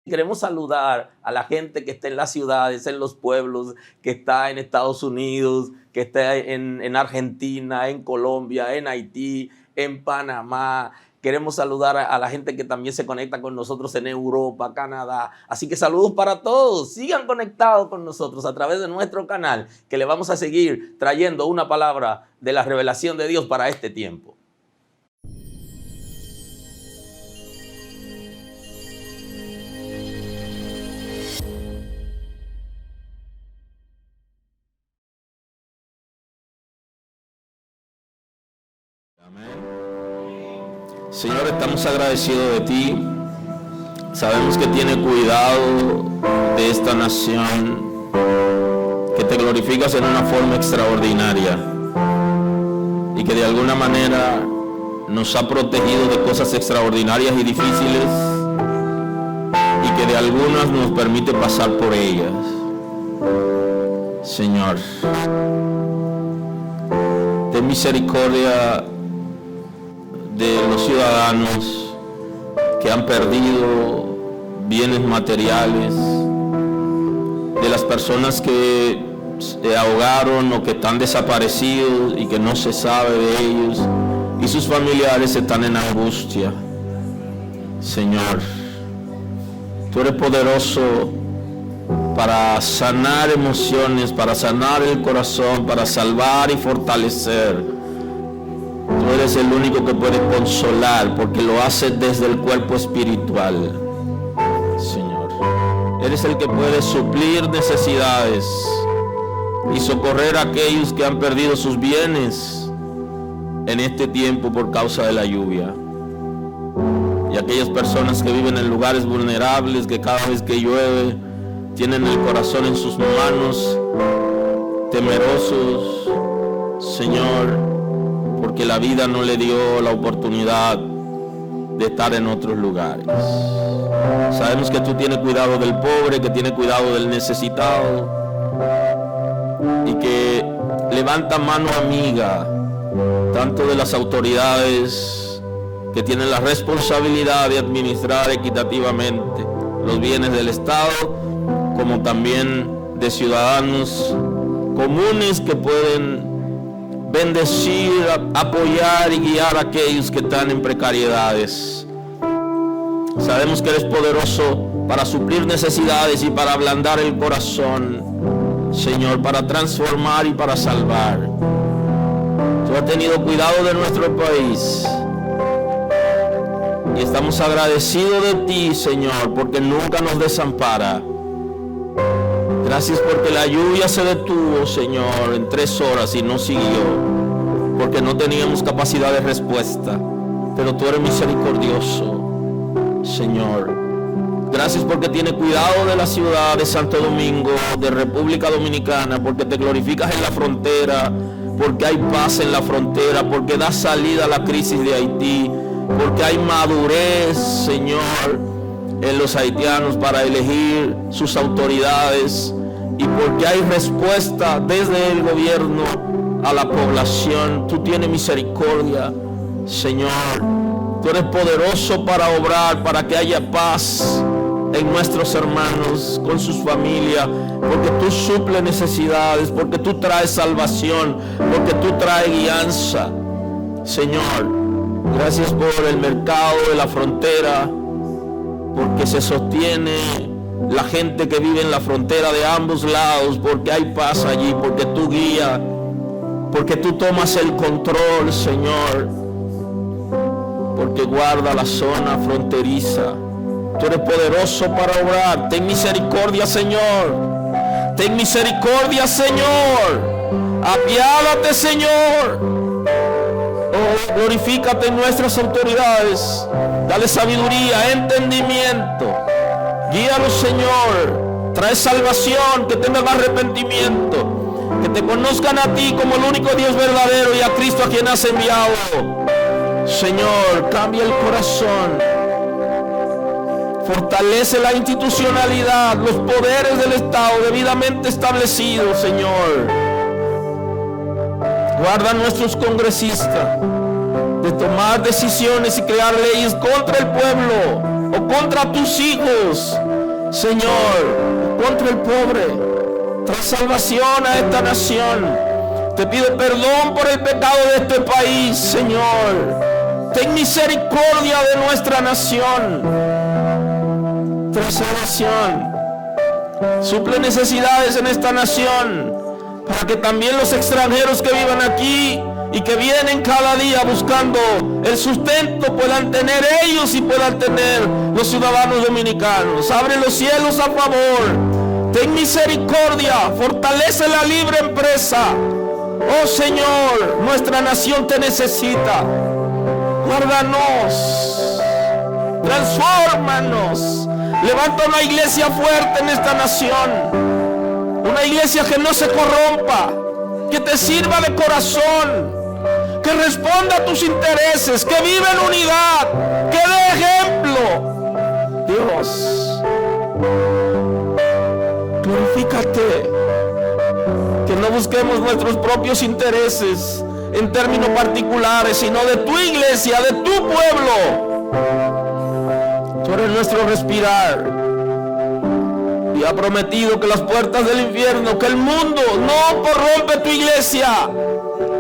Queremos saludar a la gente que está en las ciudades, en los pueblos, que está en Estados Unidos, que está en Argentina, en Colombia, en Haití, en Panamá. Queremos saludar a la gente que también se conecta con nosotros en Europa, Canadá. Así que saludos para todos. Sigan conectados con nosotros a través de nuestro canal, que le vamos a seguir trayendo una palabra de la revelación de Dios para este tiempo. Señor, estamos agradecidos de ti. Sabemos que tienes cuidado de esta nación, que te glorificas en una forma extraordinaria y que de alguna manera nos ha protegido de cosas extraordinarias y difíciles y que de algunas nos permite pasar por ellas. Señor, ten misericordia de los ciudadanos que han perdido bienes materiales, de las personas que se ahogaron o que están desaparecidos y que no se sabe de ellos, y sus familiares están en angustia. Señor, tú eres poderoso para sanar emociones, para sanar el corazón, para salvar y fortalecer. Tú eres el único que puede consolar, porque lo haces desde el cuerpo espiritual. Señor, eres el que puede suplir necesidades y socorrer a aquellos que han perdido sus bienes en este tiempo por causa de la lluvia, y aquellas personas que viven en lugares vulnerables, que cada vez que llueve tienen el corazón en sus manos, temerosos, Señor, porque la vida no le dio la oportunidad de estar en otros lugares. Sabemos que tú tienes cuidado del pobre, que tienes cuidado del necesitado, y que levanta mano amiga tanto de las autoridades que tienen la responsabilidad de administrar equitativamente los bienes del Estado, como también de ciudadanos comunes que pueden bendecir, apoyar y guiar a aquellos que están en precariedades. Sabemos que eres poderoso para suplir necesidades y para ablandar el corazón, Señor, para transformar y para salvar. Tú has tenido cuidado de nuestro país y estamos agradecidos de ti, Señor, porque nunca nos desampara. Gracias porque la lluvia se detuvo, Señor, en 3 horas y no siguió, porque no teníamos capacidad de respuesta. Pero tú eres misericordioso, Señor. Gracias porque tienes cuidado de la ciudad de Santo Domingo, de República Dominicana, porque te glorificas en la frontera, porque hay paz en la frontera, porque da salida a la crisis de Haití, porque hay madurez, Señor, en los haitianos para elegir sus autoridades, y porque hay respuesta desde el gobierno a la población. Tú tienes misericordia, Señor. Tú eres poderoso para obrar, para que haya paz en nuestros hermanos, con sus familias, porque tú suples necesidades, porque tú traes salvación, porque tú traes guianza. Señor, gracias por el mercado de la frontera, porque se sostiene la gente que vive en la frontera de ambos lados, porque hay paz allí, porque tú guías, porque tú tomas el control, Señor, porque guarda la zona fronteriza. Tú eres poderoso para obrar. Ten misericordia, Señor. Ten misericordia, Señor. Apiádate, Señor. Oh, glorifícate en nuestras autoridades. Dale sabiduría, entendimiento. Guíalos, Señor. Trae salvación, que tengan arrepentimiento, que te conozcan a ti como el único Dios verdadero y a Cristo a quien has enviado. Señor, cambia el corazón. Fortalece la institucionalidad, los poderes del Estado debidamente establecidos, Señor. Guarda a nuestros congresistas de tomar decisiones y crear leyes contra el pueblo o contra tus hijos Señor, contra el pobre. Trae salvación a esta nación. Te pido perdón por el pecado de este país, Señor. Ten misericordia de nuestra nación. Trae salvación. Suple necesidades en esta nación, para que también los extranjeros que vivan aquí y que vienen cada día buscando el sustento puedan tener ellos y puedan tener los ciudadanos dominicanos. Abre los cielos a favor. Ten misericordia. Fortalece la libre empresa. Oh Señor, nuestra nación te necesita. Guárdanos. Transfórmanos. Levanta una iglesia fuerte en esta nación. Una iglesia que no se corrompa, que te sirva de corazón, que responda a tus intereses, que viva en unidad, que dé ejemplo. Dios, glorifícate. Que no busquemos nuestros propios intereses en términos particulares, sino de tu iglesia, de tu pueblo. Tú eres nuestro respirar. Y ha prometido que las puertas del infierno, que el mundo no corrompe tu iglesia.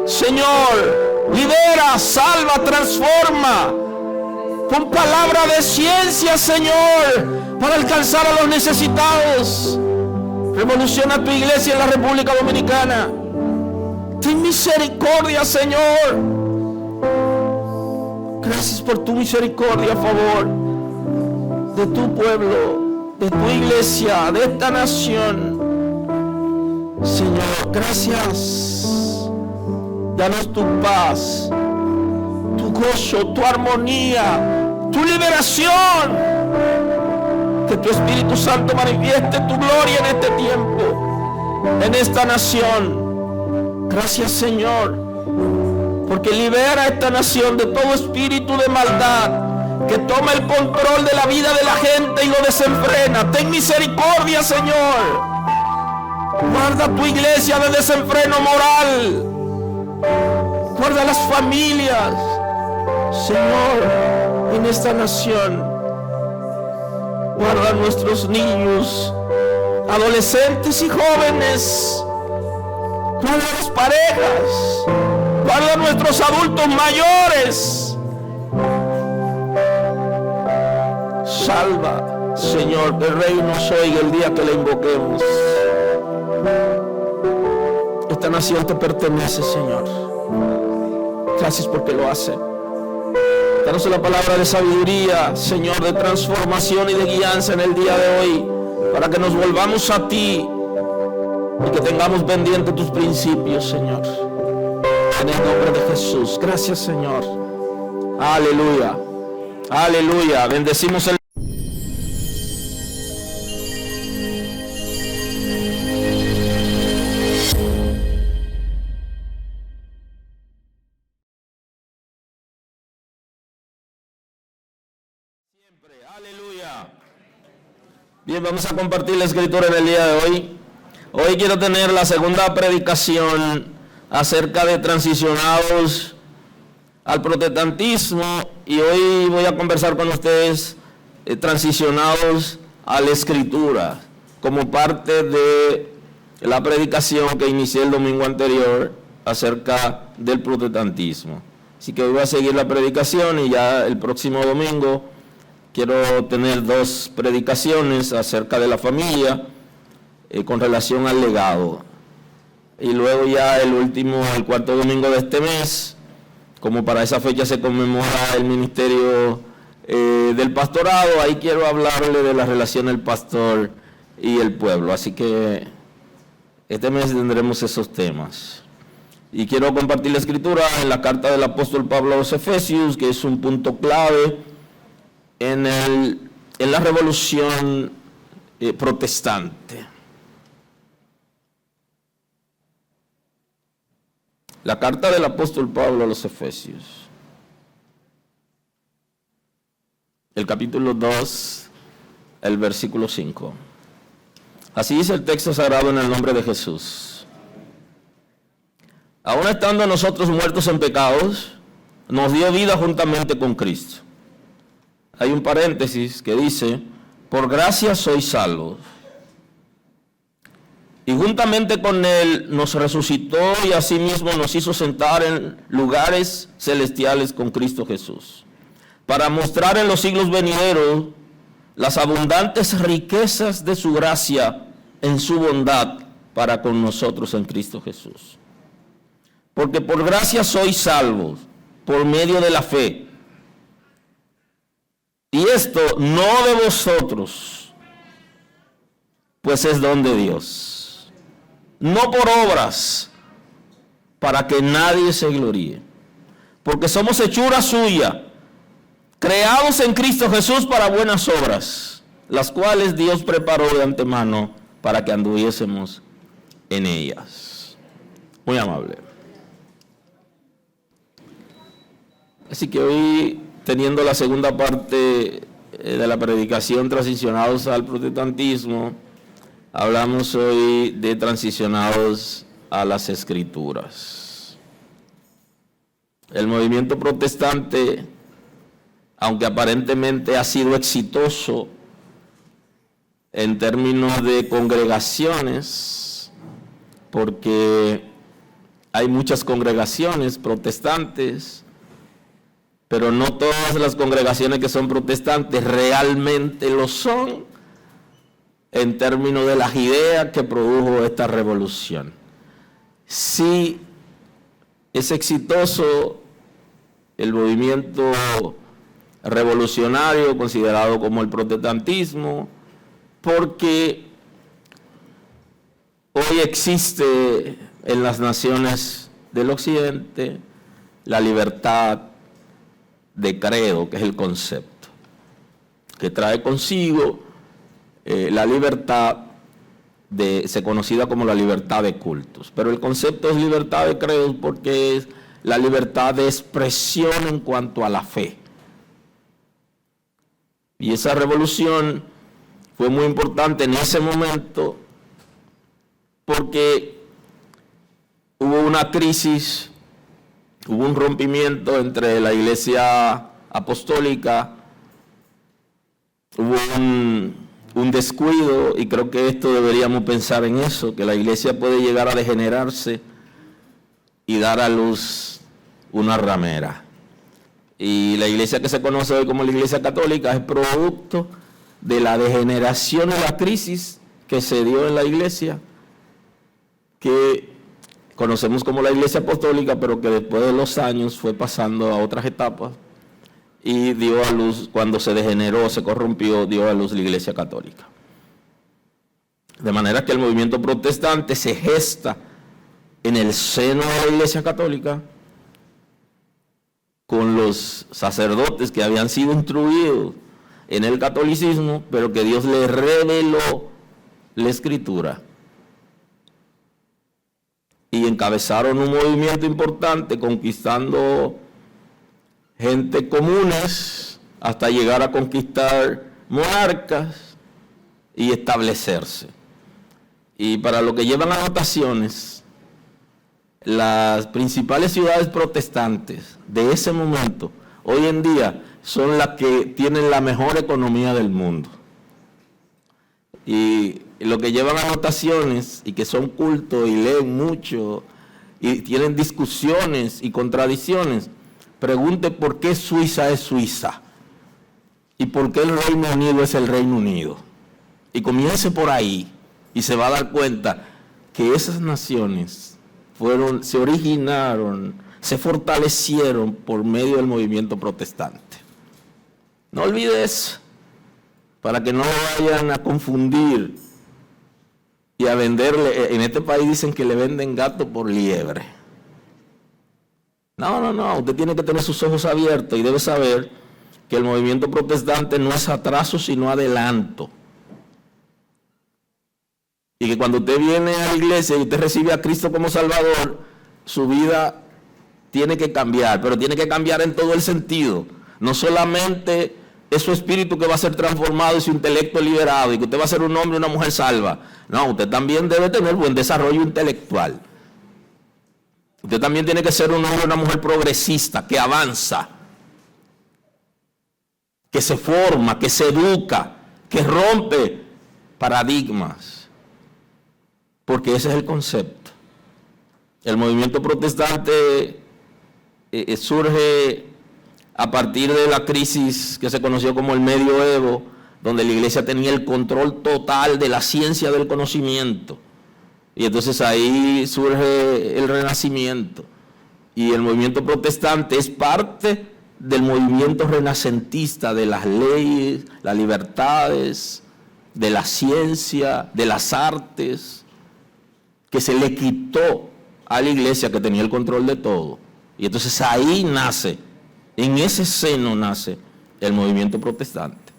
Señor, libera, salva, transforma. Con palabra de ciencia, Señor, para alcanzar a los necesitados. Revoluciona tu iglesia en la República Dominicana. Ten misericordia, Señor. Gracias por tu misericordia a favor de tu pueblo, de tu iglesia, de esta nación. Señor, gracias. Danos tu paz, tu gozo, tu armonía, tu liberación. Que tu Espíritu Santo manifieste tu gloria en este tiempo, en esta nación. Gracias, Señor, porque libera a esta nación de todo espíritu de maldad que toma el control de la vida de la gente y lo desenfrena. Ten misericordia, Señor. Guarda tu iglesia de desenfreno moral. Guarda las familias, Señor, en esta nación. Guarda a nuestros niños, adolescentes y jóvenes. Guarda a las parejas. Guarda a nuestros adultos mayores. Salva, Señor, que el Rey nos oiga el día que le invoquemos. Esta nación te pertenece, Señor. Gracias porque lo hace. Danos la palabra de sabiduría, Señor, de transformación y de guianza en el día de hoy, para que nos volvamos a ti y que tengamos pendiente tus principios, Señor. En el nombre de Jesús. Gracias, Señor. Aleluya. Aleluya. Bendecimos el Aleluya. Bien, vamos a compartir la escritura en el día de hoy. Hoy quiero tener la segunda predicación acerca de transicionados al protestantismo, y hoy voy a conversar con ustedes transicionados a la escritura, como parte de la predicación que inicié el domingo anterior acerca del protestantismo. Así que hoy voy a seguir la predicación y ya el próximo domingo quiero tener dos predicaciones acerca de la familia con relación al legado. Y luego ya el cuarto domingo de este mes, como para esa fecha se conmemora el ministerio del pastorado, ahí quiero hablarle de la relación del pastor y el pueblo. Así que este mes tendremos esos temas. Y quiero compartir la escritura en la carta del apóstol Pablo a los Efesios, que es un punto clave en la revolución protestante. La carta del apóstol Pablo a los Efesios, el capítulo 2, el versículo 5. Así dice el texto sagrado en el nombre de Jesús. Aún estando nosotros muertos en pecados, nos dio vida juntamente con Cristo. Hay un paréntesis que dice, por gracia sois salvos. Y juntamente con Él nos resucitó y asimismo nos hizo sentar en lugares celestiales con Cristo Jesús, para mostrar en los siglos venideros las abundantes riquezas de su gracia en su bondad para con nosotros en Cristo Jesús. Porque por gracia sois salvos, por medio de la fe. Y esto no de vosotros, pues es don de Dios. No por obras, para que nadie se gloríe. Porque somos hechura suya, creados en Cristo Jesús para buenas obras, las cuales Dios preparó de antemano para que anduviésemos en ellas. Muy amable. Así que hoy, teniendo la segunda parte de la predicación, transicionados al protestantismo, hablamos hoy de transicionados a las Escrituras. El movimiento protestante, aunque aparentemente ha sido exitoso en términos de congregaciones, porque hay muchas congregaciones protestantes, pero no todas las congregaciones que son protestantes realmente lo son en términos de las ideas que produjo esta revolución. Sí es exitoso el movimiento revolucionario considerado como el protestantismo, porque hoy existe en las naciones del occidente la libertad de credo, que es el concepto, que trae consigo la libertad se conocida como la libertad de cultos. Pero el concepto es libertad de credo porque es la libertad de expresión en cuanto a la fe. Y esa revolución fue muy importante en ese momento porque hubo una crisis, hubo un rompimiento entre la Iglesia apostólica, hubo un descuido, y creo que esto deberíamos pensar en eso, que la Iglesia puede llegar a degenerarse y dar a luz una ramera. Y la Iglesia que se conoce hoy como la Iglesia Católica es producto de la degeneración y la crisis que se dio en la Iglesia, que conocemos como la Iglesia Apostólica, pero que después de los años fue pasando a otras etapas y dio a luz, cuando se degeneró, se corrompió, dio a luz la Iglesia Católica. De manera que el movimiento protestante se gesta en el seno de la Iglesia Católica, con los sacerdotes que habían sido instruidos en el catolicismo, pero que Dios les reveló la Escritura. Y encabezaron un movimiento importante, conquistando gente comunes, hasta llegar a conquistar monarcas y establecerse. Y para lo que llevan anotaciones, las principales ciudades protestantes de ese momento, hoy en día, son las que tienen la mejor economía del mundo. Y lo que llevan anotaciones y que son cultos y leen mucho y tienen discusiones y contradicciones, pregunte por qué Suiza es Suiza y por qué el Reino Unido es el Reino Unido. Y comience por ahí y se va a dar cuenta que esas naciones se originaron, se fortalecieron por medio del movimiento protestante. No olvides, para que no vayan a confundir y a venderle. En este país dicen que le venden gato por liebre. No, usted tiene que tener sus ojos abiertos y debe saber que el movimiento protestante no es atraso, sino adelanto. Y que cuando usted viene a la iglesia y usted recibe a Cristo como Salvador, su vida tiene que cambiar, pero tiene que cambiar en todo el sentido. No solamente es su espíritu que va a ser transformado y su intelecto liberado y que usted va a ser un hombre y una mujer salva. No, usted también debe tener buen desarrollo intelectual. Usted también tiene que ser un hombre y una mujer progresista, que avanza, que se forma, que se educa, que rompe paradigmas, porque ese es el concepto. El movimiento protestante surge a partir de la crisis que se conoció como el medioevo, donde la iglesia tenía el control total de la ciencia del conocimiento. Y entonces ahí surge el Renacimiento. Y el movimiento protestante es parte del movimiento renacentista de las leyes, las libertades, de la ciencia, de las artes, que se le quitó a la iglesia que tenía el control de todo. Y entonces ahí nace, en ese seno nace el movimiento protestante.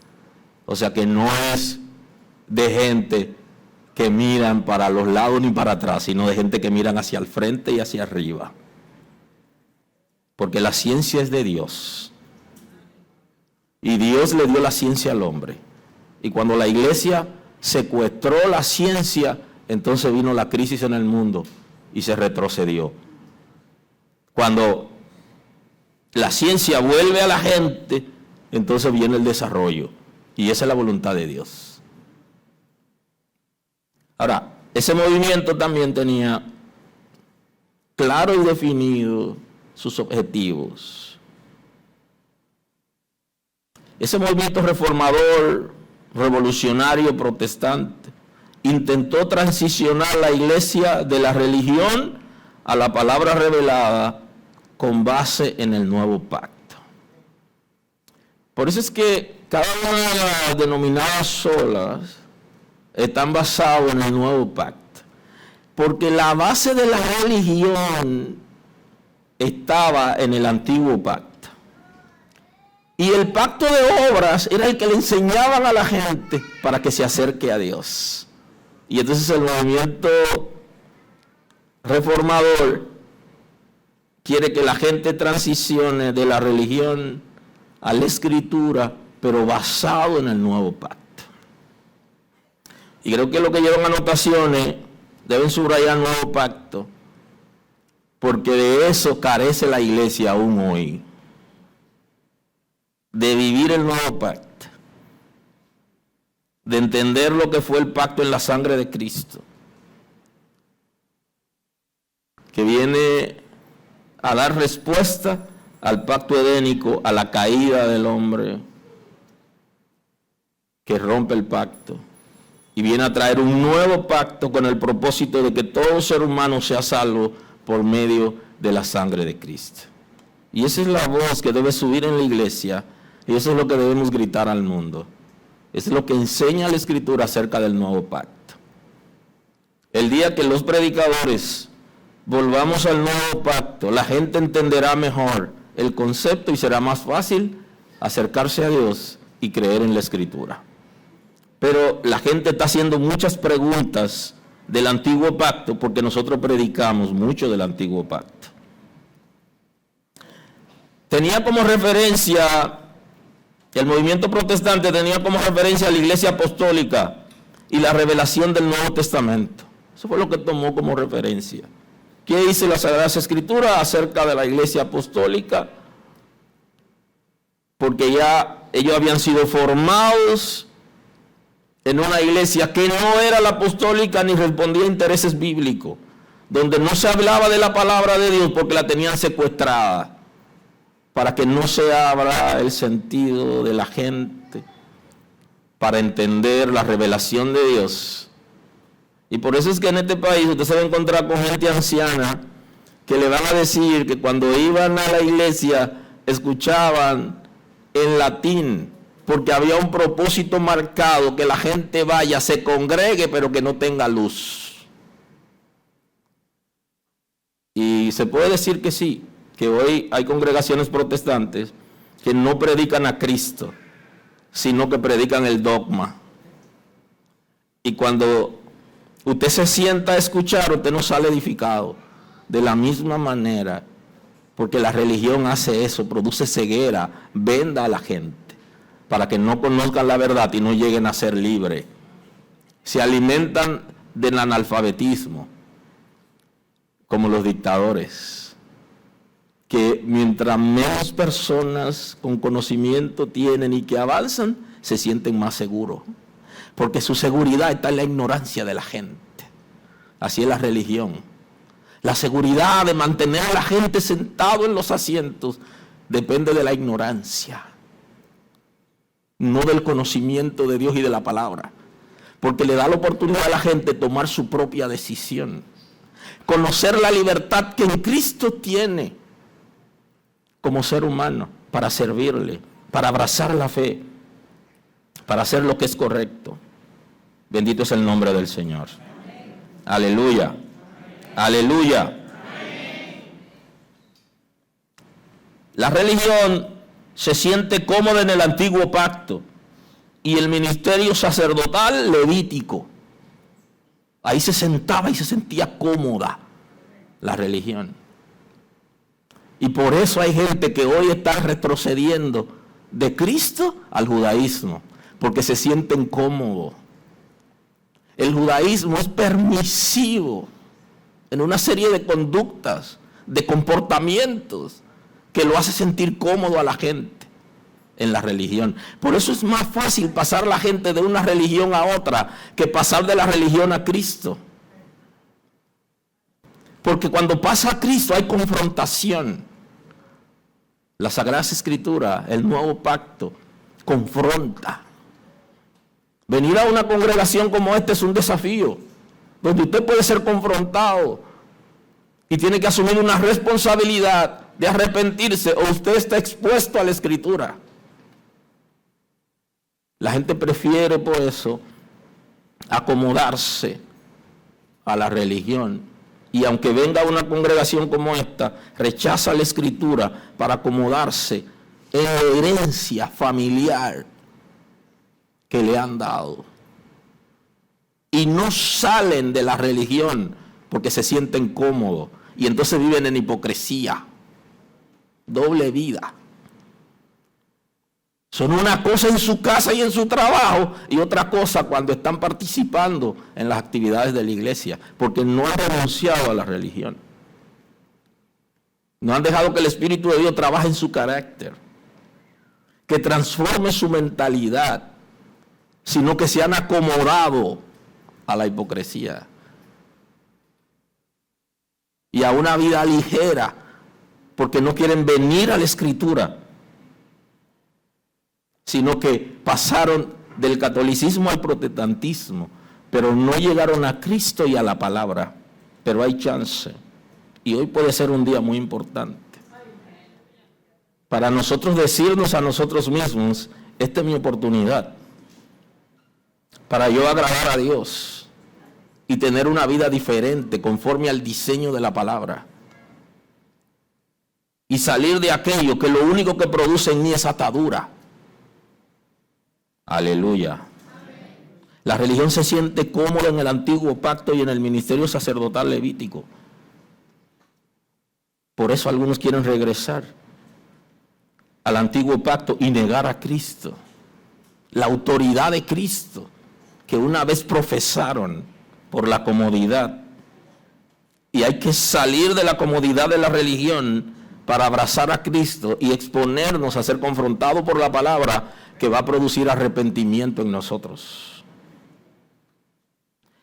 O sea que no es de gente que miran para los lados ni para atrás, sino de gente que miran hacia el frente y hacia arriba. Porque la ciencia es de Dios. Y Dios le dio la ciencia al hombre. Y cuando la iglesia secuestró la ciencia, entonces vino la crisis en el mundo y se retrocedió. Cuando la ciencia vuelve a la gente, entonces viene el desarrollo. Y esa es la voluntad de Dios. Ahora, ese movimiento también tenía claro y definido sus objetivos. Ese movimiento reformador, revolucionario, protestante, intentó transicionar la iglesia de la religión a la palabra revelada con base en el nuevo pacto. Por eso es que cada una de las denominadas solas están basadas en el nuevo pacto. Porque la base de la religión estaba en el antiguo pacto. Y el pacto de obras era el que le enseñaban a la gente para que se acerque a Dios. Y entonces el movimiento reformador quiere que la gente transicione de la religión a la escritura, pero basado en el nuevo pacto. Y creo que lo que llevan anotaciones deben subrayar el nuevo pacto, porque de eso carece la iglesia aún hoy. De vivir el nuevo pacto, de entender lo que fue el pacto en la sangre de Cristo, que viene a dar respuesta al pacto edénico, a la caída del hombre, que rompe el pacto, y viene a traer un nuevo pacto con el propósito de que todo ser humano sea salvo por medio de la sangre de Cristo. Y esa es la voz que debe subir en la iglesia, y eso es lo que debemos gritar al mundo. Eso es lo que enseña la Escritura acerca del nuevo pacto. El día que los predicadores volvamos al nuevo pacto, la gente entenderá mejor el concepto y será más fácil acercarse a Dios y creer en la Escritura. Pero la gente está haciendo muchas preguntas del antiguo pacto porque nosotros predicamos mucho del antiguo pacto. Tenía como referencia, el movimiento protestante tenía como referencia a la iglesia apostólica y la revelación del Nuevo Testamento. Eso fue lo que tomó como referencia. ¿Qué dice la Sagrada Escritura acerca de la iglesia apostólica? Porque ya ellos habían sido formados en una iglesia que no era la apostólica ni respondía a intereses bíblicos, donde no se hablaba de la palabra de Dios porque la tenían secuestrada, para que no se abra el sentido de la gente para entender la revelación de Dios. Y por eso es que en este país usted se va a encontrar con gente anciana que le van a decir que cuando iban a la iglesia escuchaban en latín, porque había un propósito marcado, que la gente vaya, se congregue, pero que no tenga luz. Y se puede decir que sí, que hoy hay congregaciones protestantes que no predican a Cristo, sino que predican el dogma. Y cuando usted se sienta a escuchar, usted no sale edificado. De la misma manera, porque la religión hace eso, produce ceguera, venda a la gente, para que no conozcan la verdad y no lleguen a ser libres. Se alimentan del analfabetismo, como los dictadores, que mientras menos personas con conocimiento tienen y que avanzan, se sienten más seguros. porque su seguridad está en la ignorancia de la gente. Así es la religión. La seguridad de mantener a la gente sentado en los asientos depende de la ignorancia, no del conocimiento de Dios y de la palabra, porque le da la oportunidad a la gente de tomar su propia decisión, conocer la libertad que en Cristo tiene como ser humano para servirle, para abrazar la fe, para hacer lo que es correcto. Bendito es el nombre del Señor. Aleluya. Aleluya. La religión se siente cómoda en el antiguo pacto y el ministerio sacerdotal levítico. Ahí se sentaba y se sentía cómoda la religión. Y por eso hay gente que hoy está retrocediendo de Cristo al judaísmo, porque se sienten cómodos. El judaísmo es permisivo en una serie de conductas, de comportamientos, que lo hace sentir cómodo a la gente en la religión. Por eso es más fácil pasar la gente de una religión a otra que pasar de la religión a Cristo. Porque cuando pasa a Cristo hay confrontación. La Sagrada Escritura, el Nuevo Pacto, confronta. Venir a una congregación como esta es un desafío, donde usted puede ser confrontado y tiene que asumir una responsabilidad de arrepentirse, o usted está expuesto a la Escritura. La gente prefiere por eso acomodarse a la religión, y aunque venga a una congregación como esta, rechaza la Escritura para acomodarse en la herencia familiar que le han dado. Y no salen de la religión porque se sienten cómodos, y entonces viven en hipocresía, doble vida. Son una cosa en su casa y en su trabajo, y otra cosa cuando están participando en las actividades de la iglesia, porque no han renunciado a la religión. No han dejado que el Espíritu de Dios trabaje en su carácter, que transforme su mentalidad, sino que se han acomodado a la hipocresía y a una vida ligera, porque no quieren venir a la Escritura, sino que pasaron del catolicismo al protestantismo, pero no llegaron a Cristo y a la palabra. Pero hay chance, y hoy puede ser un día muy importante para nosotros decirnos a nosotros mismos: esta es mi oportunidad para yo agradar a Dios y tener una vida diferente conforme al diseño de la palabra, y salir de aquello que lo único que produce en mí es atadura. Aleluya. La religión se siente cómoda en el antiguo pacto y en el ministerio sacerdotal levítico. Por eso algunos quieren regresar al antiguo pacto y negar a Cristo, la autoridad de Cristo que una vez profesaron por la comodidad. Y hay que salir de la comodidad de la religión para abrazar a Cristo y exponernos a ser confrontados por la palabra, que va a producir arrepentimiento en nosotros.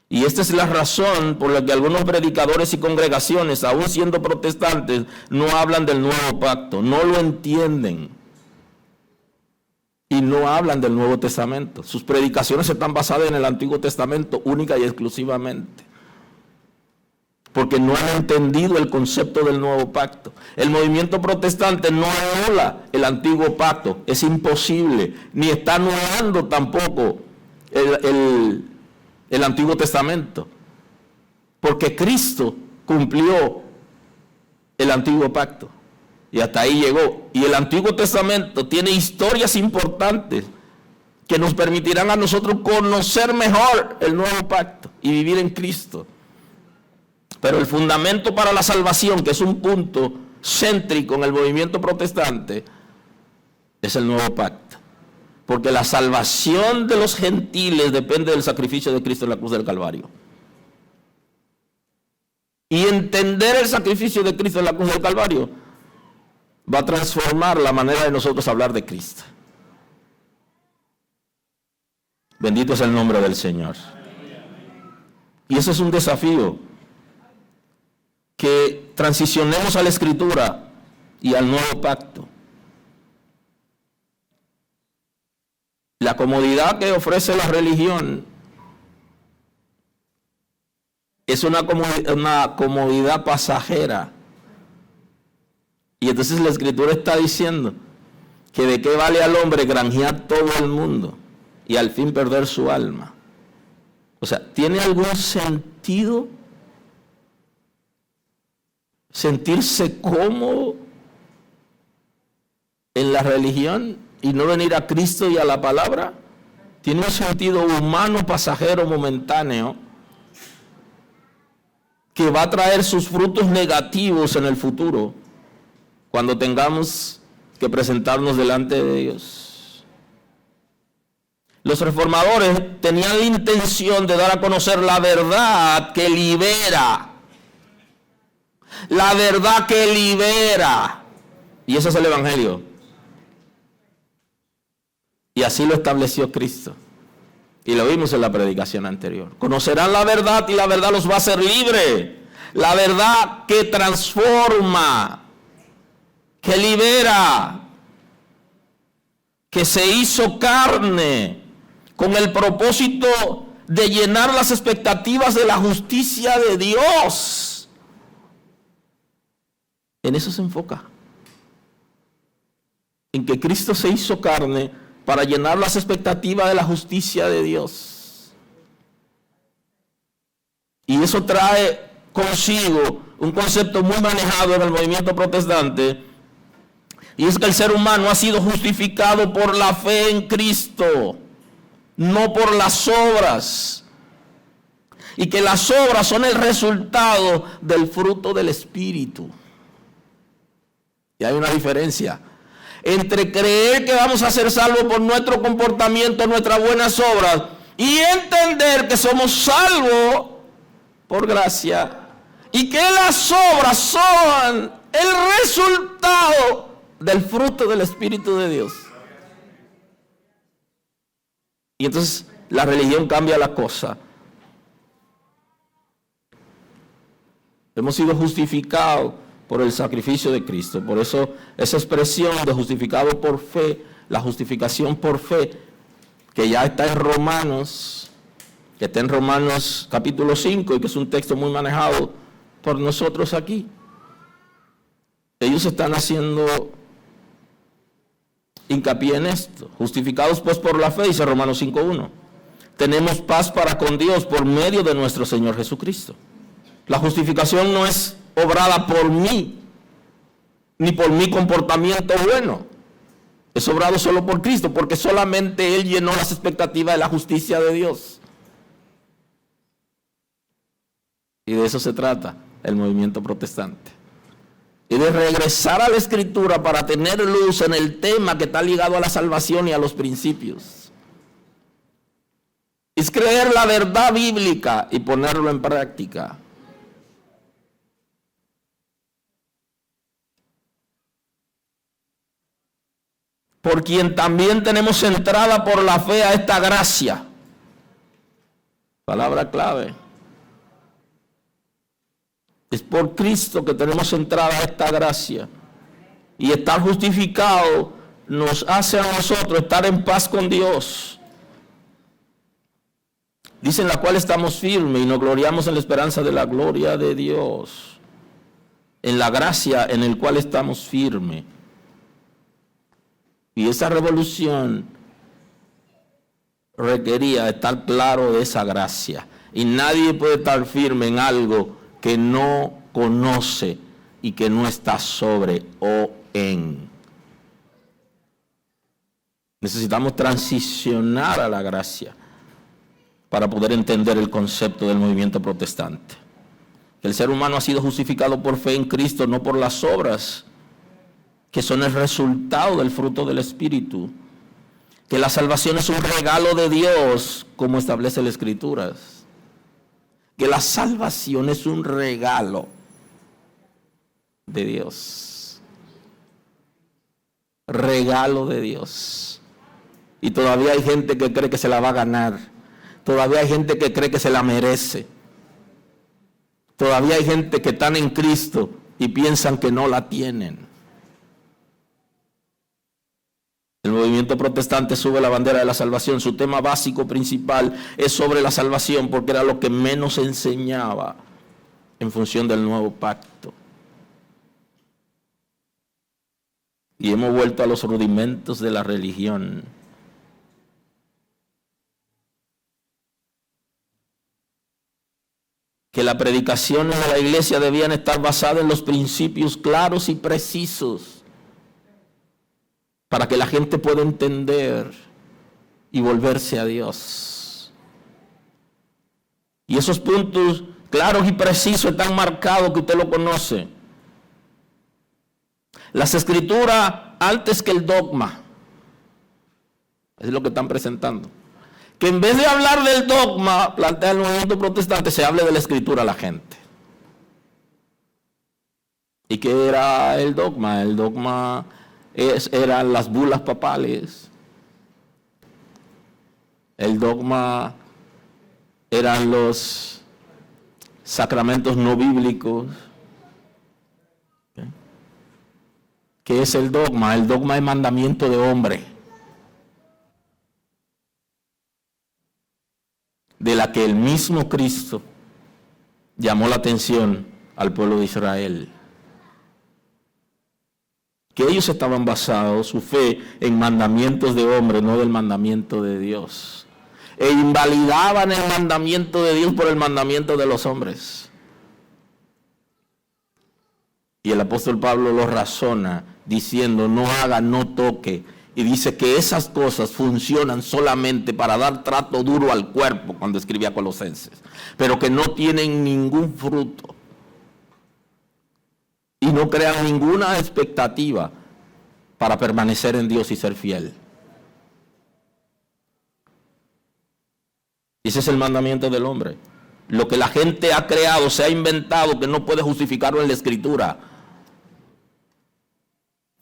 Y esta es la razón por la que algunos predicadores y congregaciones, aún siendo protestantes, no hablan del nuevo pacto, no lo entienden y no hablan del Nuevo Testamento. Sus predicaciones están basadas en el Antiguo Testamento única y exclusivamente, porque no han entendido el concepto del nuevo pacto. El movimiento protestante no anula el antiguo pacto, es imposible, ni está anulando tampoco el Antiguo Testamento, porque Cristo cumplió el antiguo pacto y hasta ahí llegó. Y el Antiguo Testamento tiene historias importantes que nos permitirán a nosotros conocer mejor el nuevo pacto y vivir en Cristo. Pero el fundamento para la salvación, que es un punto céntrico en el movimiento protestante, es el nuevo pacto. Porque la salvación de los gentiles depende del sacrificio de Cristo en la cruz del Calvario. Y entender el sacrificio de Cristo en la cruz del Calvario va a transformar la manera de nosotros hablar de Cristo. Bendito es el nombre del Señor. Y eso es un desafío, que transicionemos a la Escritura y al nuevo pacto. La comodidad que ofrece la religión es una comodidad pasajera. Y entonces la Escritura está diciendo que de qué vale al hombre granjear todo el mundo y al fin perder su alma. O sea, ¿tiene algún sentido sentirse cómodo en la religión y no venir a Cristo y a la palabra? Tiene un sentido humano, pasajero, momentáneo, que va a traer sus frutos negativos en el futuro, cuando tengamos que presentarnos delante de Dios. Los reformadores tenían la intención de dar a conocer la verdad que libera. La verdad que libera. Y ese es el Evangelio. Y así lo estableció Cristo. Y lo vimos en la predicación anterior. Conocerán la verdad y la verdad los va a hacer libres. La verdad que transforma, que libera, que se hizo carne con el propósito de llenar las expectativas de la justicia de Dios. En eso se enfoca. En que Cristo se hizo carne para llenar las expectativas de la justicia de Dios. Y eso trae consigo un concepto muy manejado en el movimiento protestante, y es que el ser humano ha sido justificado por la fe en Cristo, no por las obras, y que las obras son el resultado del fruto del Espíritu. Y hay una diferencia entre creer que vamos a ser salvos por nuestro comportamiento, nuestras buenas obras, y entender que somos salvos por gracia, y que las obras son el resultado del fruto del Espíritu de Dios. Y entonces la religión cambia la cosa. Hemos sido justificados por el sacrificio de Cristo. Por eso esa expresión de justificado por fe, la justificación por fe, que ya está en Romanos, que está en Romanos capítulo 5, y que es un texto muy manejado por nosotros aquí. Ellos están haciendo hincapié en esto. Justificados pues por la fe, dice Romanos 5:1. Tenemos paz para con Dios por medio de nuestro Señor Jesucristo. La justificación no es obrada por mí, ni por mi comportamiento bueno. Es obrado solo por Cristo, porque solamente Él llenó las expectativas de la justicia de Dios. Y de eso se trata el movimiento protestante. Y de regresar a la Escritura para tener luz en el tema que está ligado a la salvación y a los principios. Es creer la verdad bíblica y ponerlo en práctica. Por quien también tenemos entrada por la fe a esta gracia. Palabra clave. Es por Cristo que tenemos entrada a esta gracia. Y estar justificado nos hace a nosotros estar en paz con Dios. Dice: en la cual estamos firmes y nos gloriamos en la esperanza de la gloria de Dios. En la gracia en el cual estamos firmes. Y esa revolución requería estar claro de esa gracia. Y nadie puede estar firme en algo que no conoce y que no está sobre o en. Necesitamos transicionar a la gracia para poder entender el concepto del movimiento protestante. El ser humano ha sido justificado por fe en Cristo, no por las obras, que son el resultado del fruto del Espíritu. Que la salvación es un regalo de Dios, como establece las Escrituras. Que la salvación es un regalo de Dios. Regalo de Dios. Y todavía hay gente que cree que se la va a ganar. Todavía hay gente que cree que se la merece. Todavía hay gente que están en Cristo y piensan que no la tienen. El movimiento protestante sube la bandera de la salvación. Su tema básico principal es sobre la salvación porque era lo que menos se enseñaba en función del nuevo pacto. Y hemos vuelto a los rudimentos de la religión. Que la predicación en la iglesia debían estar basada en los principios claros y precisos para que la gente pueda entender y volverse a Dios. Y esos puntos claros y precisos están marcados que usted lo conoce. Las escrituras antes que el dogma. Es lo que están presentando. Que en vez de hablar del dogma, plantea el movimiento protestante, se hable de la escritura a la gente. ¿Y qué era el dogma? El dogma eran las bulas papales. El dogma eran los sacramentos no bíblicos. ¿Qué es el dogma? El dogma es mandamiento de hombre, de la que el mismo Cristo llamó la atención al pueblo de Israel. Que ellos estaban basados, su fe, en mandamientos de hombre, no del mandamiento de Dios. E invalidaban el mandamiento de Dios por el mandamiento de los hombres. Y el apóstol Pablo lo razona diciendo, no haga, no toque. Y dice que esas cosas funcionan solamente para dar trato duro al cuerpo, cuando escribía a Colosenses, pero que no tienen ningún fruto y no crean ninguna expectativa para permanecer en Dios y ser fiel. Ese es el mandamiento del hombre. Lo que la gente ha creado, se ha inventado, que no puede justificarlo en la Escritura.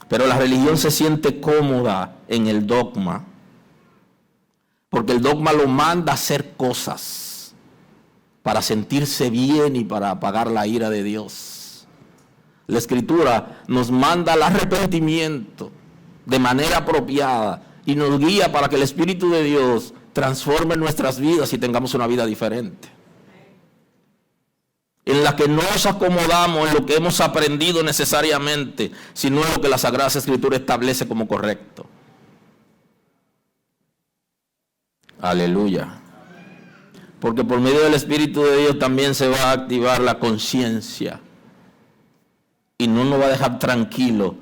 Pero la religión se siente cómoda en el dogma, porque el dogma lo manda a hacer cosas para sentirse bien y para apagar la ira de Dios. La Escritura nos manda al arrepentimiento de manera apropiada y nos guía para que el Espíritu de Dios transforme nuestras vidas y tengamos una vida diferente, en la que no nos acomodamos en lo que hemos aprendido necesariamente, sino en lo que la Sagrada Escritura establece como correcto. Aleluya. Porque por medio del Espíritu de Dios también se va a activar la conciencia y no nos va a dejar tranquilo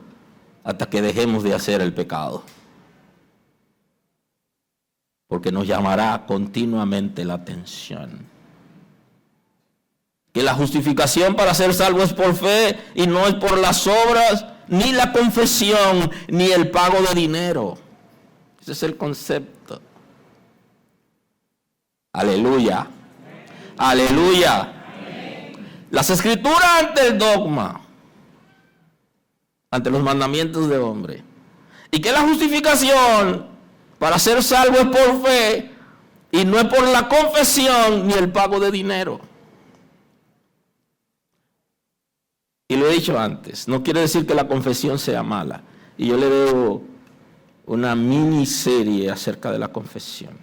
hasta que dejemos de hacer el pecado. Porque nos llamará continuamente la atención. Que la justificación para ser salvo es por fe y no es por las obras, ni la confesión, ni el pago de dinero. Ese es el concepto. Aleluya. Aleluya. Las escrituras ante el dogma, ante los mandamientos de hombre. Y que la justificación para ser salvo es por fe y no es por la confesión ni el pago de dinero. Y lo he dicho antes, no quiere decir que la confesión sea mala. Y yo le debo una miniserie acerca de la confesión.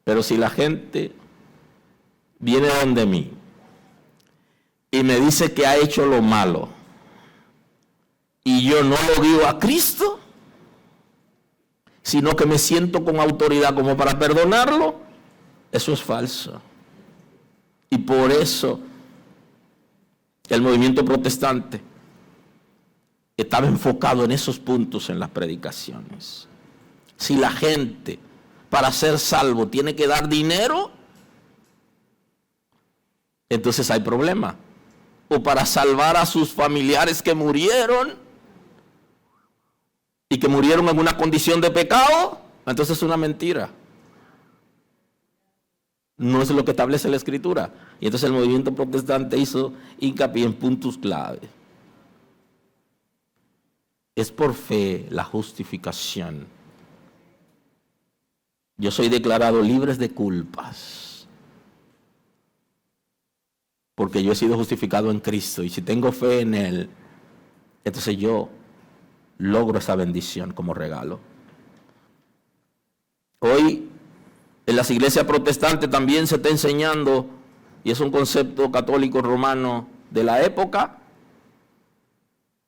Pero si la gente viene donde mí y me dice que ha hecho lo malo y yo no lo guío a Cristo, sino que me siento con autoridad como para perdonarlo, eso es falso. Y por eso el movimiento protestante estaba enfocado en esos puntos en las predicaciones. Si la gente para ser salvo tiene que dar dinero, entonces hay problema. O para salvar a sus familiares que murieron y que murieron en una condición de pecado, entonces es una mentira. No es lo que establece la Escritura. Y entonces el movimiento protestante hizo hincapié en puntos clave. Es por fe la justificación yo soy declarado libre de culpas, porque yo he sido justificado en Cristo, y si tengo fe en Él, entonces yo logro esa bendición como regalo. Hoy en las iglesias protestantes también se está enseñando, y es un concepto católico romano de la época,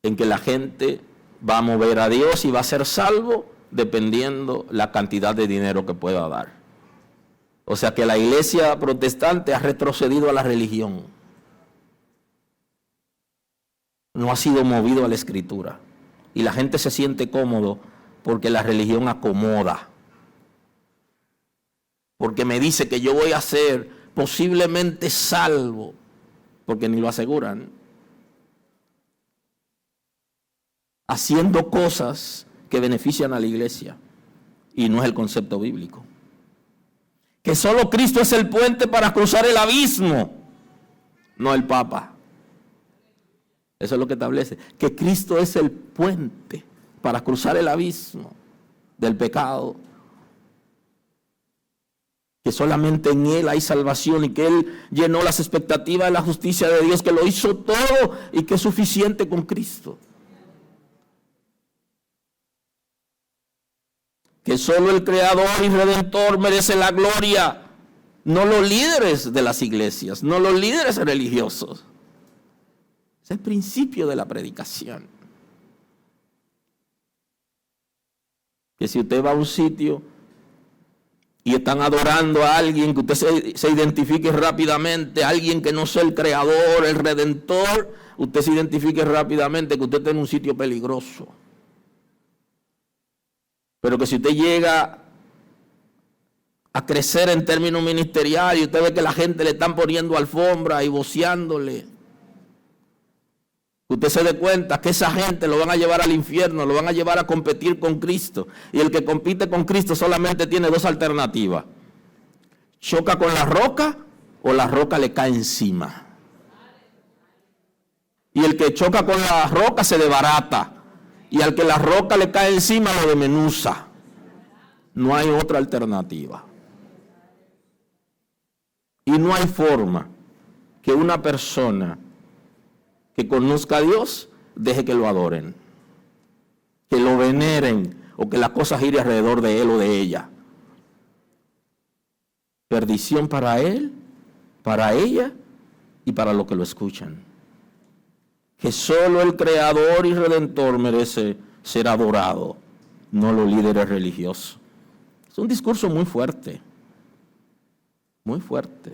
en que la gente va a mover a Dios y va a ser salvo dependiendo la cantidad de dinero que pueda dar. O sea que la iglesia protestante ha retrocedido a la religión. No ha sido movido a la Escritura. Y la gente se siente cómodo porque la religión acomoda. Porque me dice que yo voy a ser posiblemente salvo, porque ni lo aseguran, haciendo cosas que benefician a la iglesia, y no es el concepto bíblico. Que solo Cristo es el puente para cruzar el abismo, no el Papa. Eso es lo que establece, que Cristo es el puente para cruzar el abismo del pecado, que solamente en Él hay salvación, y que Él llenó las expectativas de la justicia de Dios, que lo hizo todo y que es suficiente con Cristo. Que solo el Creador y Redentor merece la gloria, no los líderes de las iglesias, no los líderes religiosos. Es el principio de la predicación. Que si usted va a un sitio y están adorando a alguien, que usted se identifique rápidamente, alguien que no sea el Creador, el Redentor, usted se identifique rápidamente que usted está en un sitio peligroso. Pero que si usted llega a crecer en términos ministeriales y usted ve que la gente le están poniendo alfombra y voceándole, usted se dé cuenta que esa gente lo van a llevar al infierno, lo van a llevar a competir con Cristo. Y el que compite con Cristo solamente tiene dos alternativas: choca con la roca o la roca le cae encima. Y el que choca con la roca se desbarata, y al que la roca le cae encima lo desmenuza. No hay otra alternativa. Y no hay forma que una persona que conozca a Dios deje que lo adoren, que lo veneren, o que la cosa gire alrededor de él o de ella. Perdición para él, para ella y para los que lo escuchan. Que solo el Creador y Redentor merece ser adorado, no los líderes religiosos. Es un discurso muy fuerte, muy fuerte,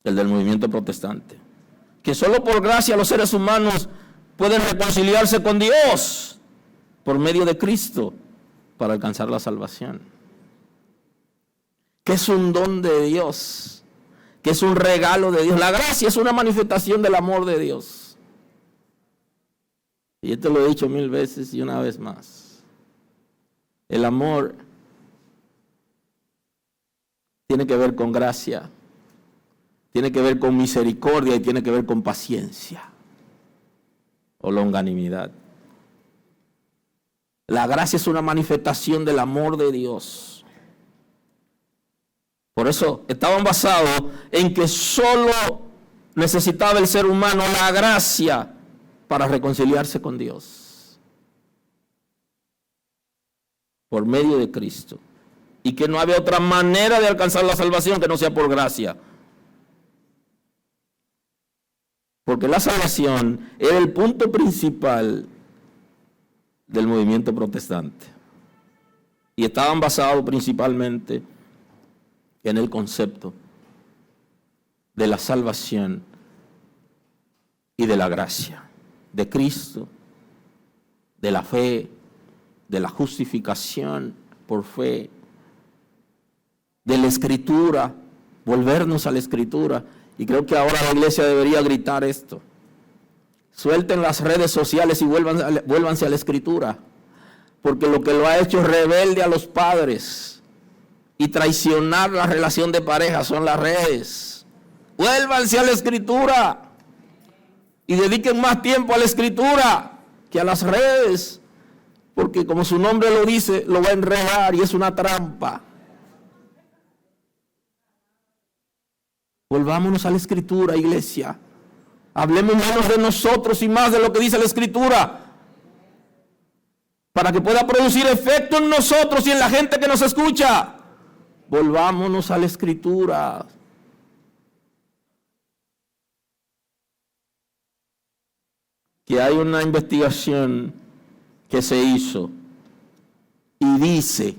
el del movimiento protestante. Que solo por gracia los seres humanos pueden reconciliarse con Dios por medio de Cristo para alcanzar la salvación. Que es un don de Dios, que es un regalo de Dios. La gracia es una manifestación del amor de Dios. Y esto lo he dicho 1000 veces y una vez más. El amor tiene que ver con gracia, tiene que ver con misericordia y tiene que ver con paciencia o longanimidad. La gracia es una manifestación del amor de Dios. Por eso estaban basados en que solo necesitaba el ser humano la gracia para reconciliarse con Dios, por medio de Cristo, y que no había otra manera de alcanzar la salvación que no sea por gracia. Porque la salvación era el punto principal del movimiento protestante. Y estaban basados principalmente en el concepto de la salvación y de la gracia, de Cristo, de la fe, de la justificación por fe, de la Escritura, volvernos a la Escritura. Y creo que ahora la iglesia debería gritar esto: suelten las redes sociales y vuélvanse a la Escritura, porque lo que lo ha hecho rebelde a los padres y traicionar la relación de pareja son las redes. Vuélvanse a la Escritura y dediquen más tiempo a la Escritura que a las redes, Porque como su nombre lo dice, lo va a enredar y es una trampa. Volvámonos a la Escritura, iglesia. Hablemos menos de nosotros y más de lo que dice la Escritura, para que pueda producir efecto en nosotros y en la gente que nos escucha. Volvámonos a la Escritura. Que hay una investigación que se hizo y dice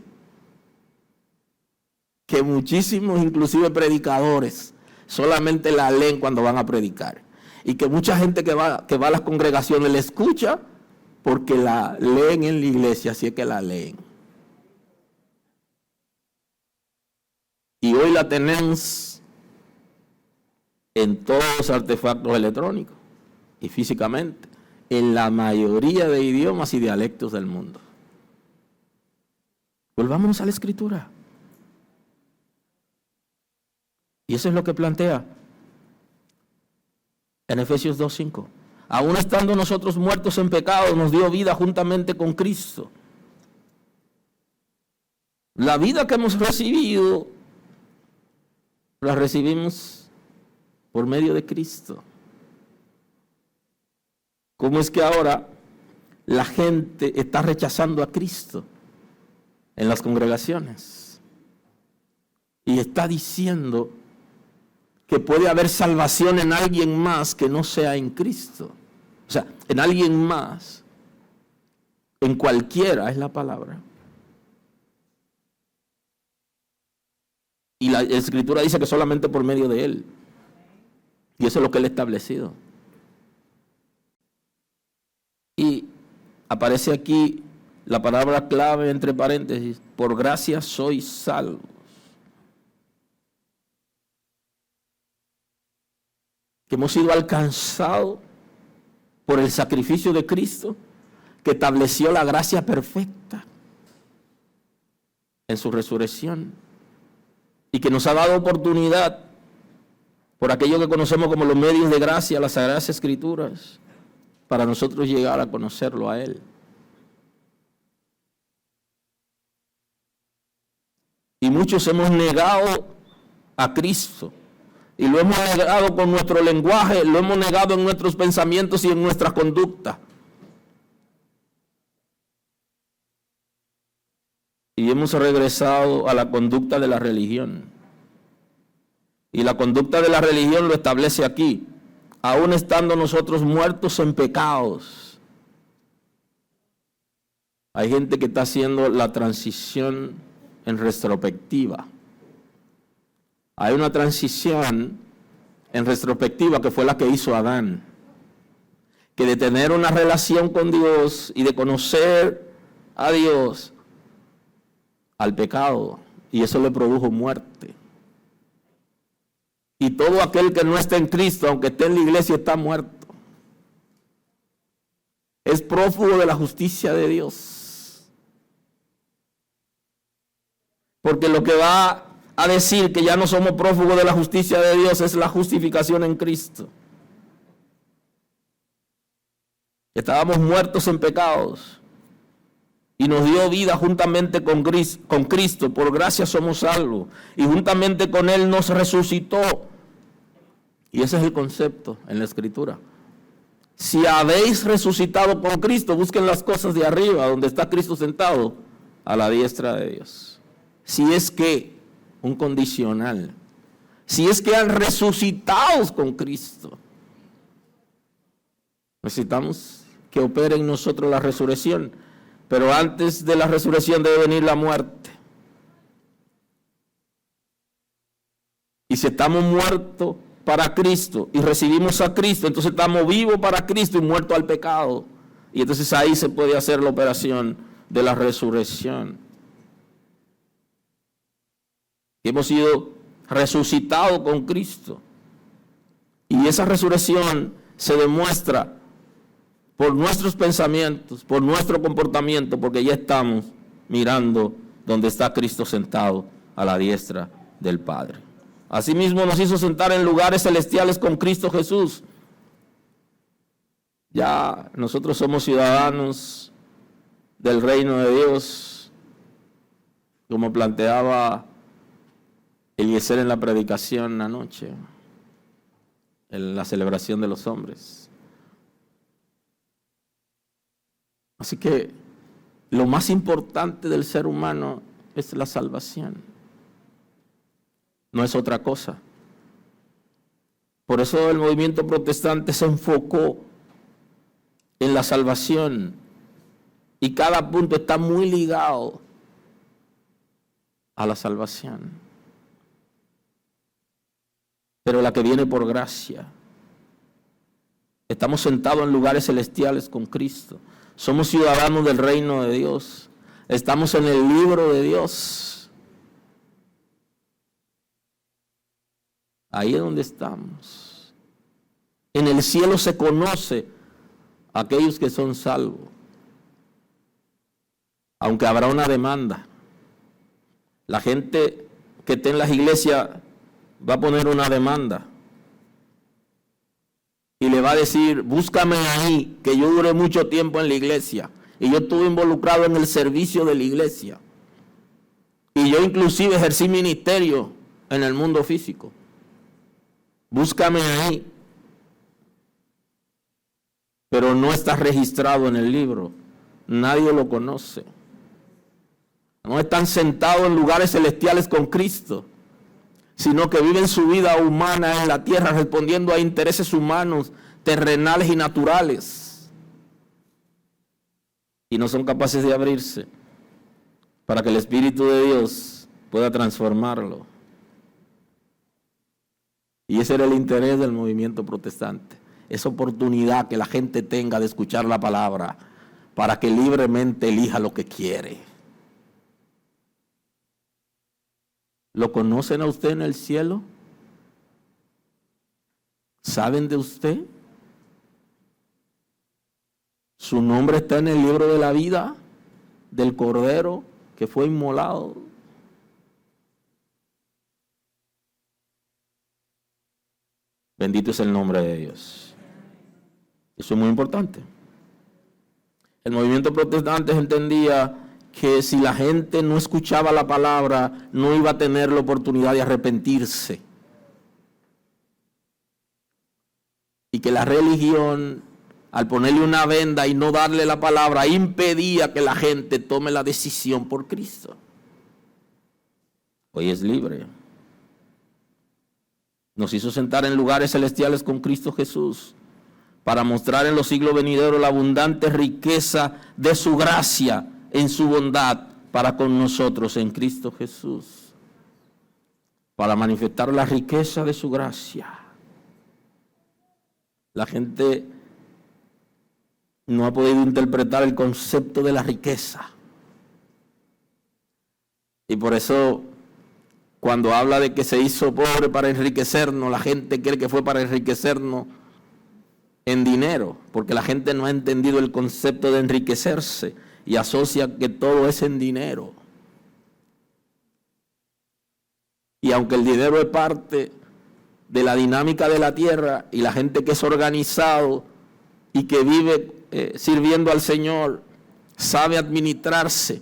que muchísimos, inclusive predicadores, solamente la leen cuando van a predicar. Y que mucha gente que va a las congregaciones la escucha porque la leen en la iglesia, así es que la leen. Y hoy la tenemos en todos los artefactos electrónicos y físicamente, en la mayoría de idiomas y dialectos del mundo. Volvámonos a la Escritura. Y eso es lo que plantea en Efesios 2:5. Aún estando nosotros muertos en pecado, nos dio vida juntamente con Cristo. La vida que hemos recibido, la recibimos por medio de Cristo. ¿Cómo es que ahora la gente está rechazando a Cristo en las congregaciones? Y está diciendo que puede haber salvación en alguien más que no sea en Cristo. O sea, en alguien más, en cualquiera es la palabra. Y la Escritura dice que solamente por medio de Él. Y eso es lo que Él ha establecido. Y aparece aquí la palabra clave entre paréntesis: por gracia sois salvos. Que hemos sido alcanzados por el sacrificio de Cristo, que estableció la gracia perfecta en su resurrección, y que nos ha dado oportunidad por aquello que conocemos como los medios de gracia, las Sagradas Escrituras, para nosotros llegar a conocerlo a Él. Y muchos hemos negado a Cristo, y lo hemos negado con nuestro lenguaje, lo hemos negado en nuestros pensamientos y en nuestra conducta. Y hemos regresado a la conducta de la religión. Y la conducta de la religión lo establece aquí: aún estando nosotros muertos en pecados. Hay gente que está haciendo la transición en retrospectiva. Hay una transición en retrospectiva que fue la que hizo Adán, que de tener una relación con Dios y de conocer a Dios, al pecado, y eso le produjo muerte. Y todo aquel que no está en Cristo, aunque esté en la iglesia, está muerto. Es prófugo de la justicia de Dios. Porque lo que va a decir que ya no somos prófugos de la justicia de Dios es la justificación en Cristo. Estábamos muertos en pecados y nos dio vida juntamente con Cristo. Por gracia somos salvos, y juntamente con Él nos resucitó. Y ese es el concepto en la Escritura. Si habéis resucitado con Cristo, busquen las cosas de arriba, donde está Cristo sentado a la diestra de Dios. Si es que, un condicional, si es que han resucitado con Cristo, necesitamos que opere en nosotros la resurrección. Pero antes de la resurrección debe venir la muerte. Y si estamos muertos para Cristo y recibimos a Cristo, entonces estamos vivos para Cristo y muertos al pecado. Y entonces ahí se puede hacer la operación de la resurrección. Hemos sido resucitados con Cristo. Y esa resurrección se demuestra por nuestros pensamientos, por nuestro comportamiento, porque ya estamos mirando donde está Cristo sentado a la diestra del Padre. Asimismo nos hizo sentar en lugares celestiales con Cristo Jesús. Ya nosotros somos ciudadanos del reino de Dios, como planteaba Eliezer en la predicación anoche, en la celebración de los hombres. Así que lo más importante del ser humano es la salvación. No es otra cosa. Por eso el movimiento protestante se enfocó en la salvación y cada punto está muy ligado a la salvación. Pero la que viene por gracia. Estamos sentados en lugares celestiales con Cristo. Somos ciudadanos del reino de Dios. Estamos en el libro de Dios. Ahí es donde estamos. En el cielo se conoce a aquellos que son salvos. Aunque habrá una demanda. La gente que está en las iglesias va a poner una demanda. Y le va a decir, búscame ahí, que yo duré mucho tiempo en la iglesia. Y yo estuve involucrado en el servicio de la iglesia. Y yo inclusive ejercí ministerio en el mundo físico. Búscame ahí. Pero no está registrado en el libro. Nadie lo conoce. No están sentados en lugares celestiales con Cristo, sino que viven su vida humana en la tierra respondiendo a intereses humanos, terrenales y naturales. Y no son capaces de abrirse para que el Espíritu de Dios pueda transformarlo. Y ese era el interés del movimiento protestante. Esa oportunidad que la gente tenga de escuchar la palabra para que libremente elija lo que quiere. ¿Lo conocen a usted en el cielo? ¿Saben de usted? Su nombre está en el libro de la vida del Cordero que fue inmolado. Bendito es el nombre de Dios. Eso es muy importante. El movimiento protestante entendía que si la gente no escuchaba la palabra, no iba a tener la oportunidad de arrepentirse. Y que la religión, al ponerle una venda y no darle la palabra, impedía que la gente tome la decisión por Cristo. Hoy es libre. Nos hizo sentar en lugares celestiales con Cristo Jesús para mostrar en los siglos venideros la abundante riqueza de su gracia en su bondad para con nosotros en Cristo Jesús, para manifestar la riqueza de su gracia. La gente no ha podido interpretar el concepto de la riqueza. Y por eso, cuando habla de que se hizo pobre para enriquecernos, la gente cree que fue para enriquecernos en dinero, porque la gente no ha entendido el concepto de enriquecerse y asocia que todo es en dinero. Y aunque el dinero es parte de la dinámica de la tierra y la gente que es organizado y que vive sirviendo al Señor sabe administrarse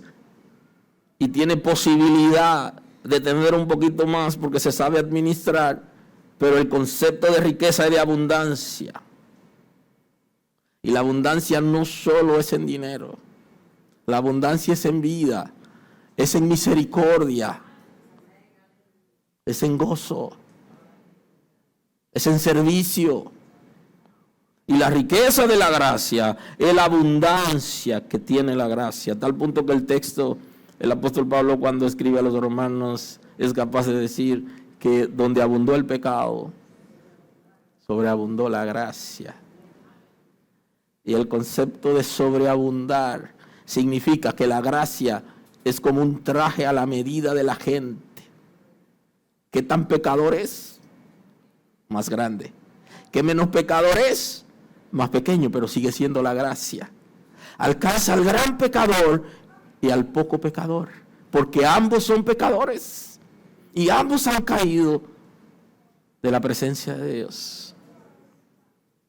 y tiene posibilidad de tener un poquito más porque se sabe administrar, pero el concepto de riqueza es de abundancia. Y la abundancia no solo es en dinero. La abundancia es en vida, es en misericordia, es en gozo, es en servicio. Y la riqueza de la gracia es la abundancia que tiene la gracia. A tal punto que el texto, el apóstol Pablo cuando escribe a los romanos es capaz de decir que donde abundó el pecado, sobreabundó la gracia. Y el concepto de sobreabundar significa que la gracia es como un traje a la medida de la gente. ¿Qué tan pecador es? Más grande. ¿Qué menos pecador es? Más pequeño, pero sigue siendo la gracia. Alcanza al gran pecador y al poco pecador, porque ambos son pecadores y ambos han caído de la presencia de Dios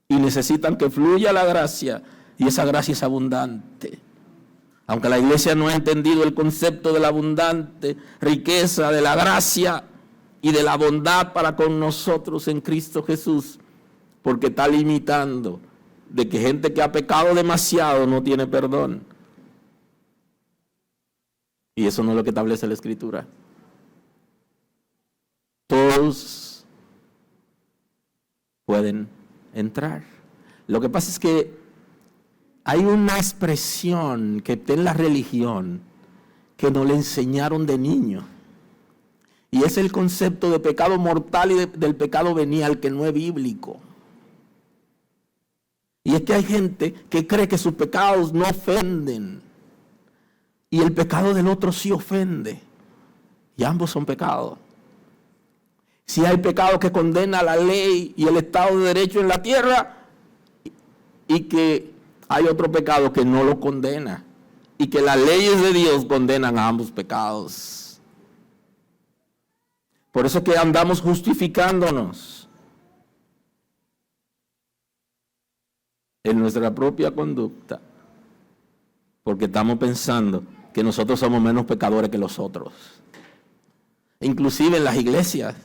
y necesitan que fluya la gracia, y esa gracia es abundante. Aunque la iglesia no ha entendido el concepto de la abundante riqueza, de la gracia y de la bondad para con nosotros en Cristo Jesús, porque está limitando de que gente que ha pecado demasiado no tiene perdón. Y eso no es lo que establece la Escritura. Todos pueden entrar. Lo que pasa es que hay una expresión que está en la religión que nos le enseñaron de niño. Y es el concepto de pecado mortal y del pecado venial, que no es bíblico. Y es que hay gente que cree que sus pecados no ofenden. Y el pecado del otro sí ofende. Y ambos son pecados. Si hay pecado que condena la ley y el Estado de Derecho en la tierra, y que hay otro pecado que no lo condena, y que las leyes de Dios condenan a ambos pecados. Por eso que andamos justificándonos en nuestra propia conducta, porque estamos pensando que nosotros somos menos pecadores que los otros. Inclusive en las iglesias,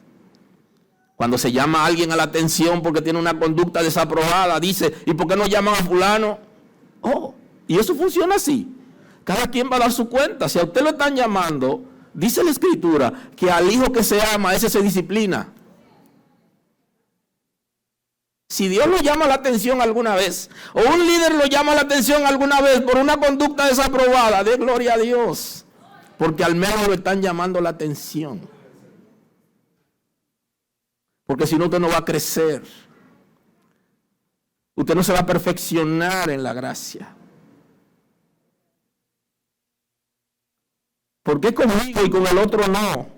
cuando se llama a alguien a la atención porque tiene una conducta desaprobada, dice, ¿y por qué no llaman a fulano? Oh, y eso funciona así. Cada quien va a dar su cuenta. Si a usted lo están llamando, dice la Escritura que al hijo que se ama, ese se disciplina. Si Dios lo llama la atención alguna vez, o un líder lo llama la atención alguna vez por una conducta desaprobada, dé gloria a Dios, porque al menos lo están llamando la atención. Porque si no, usted no va a crecer. Usted no se va a perfeccionar en la gracia. ¿Por qué conmigo y con el otro no?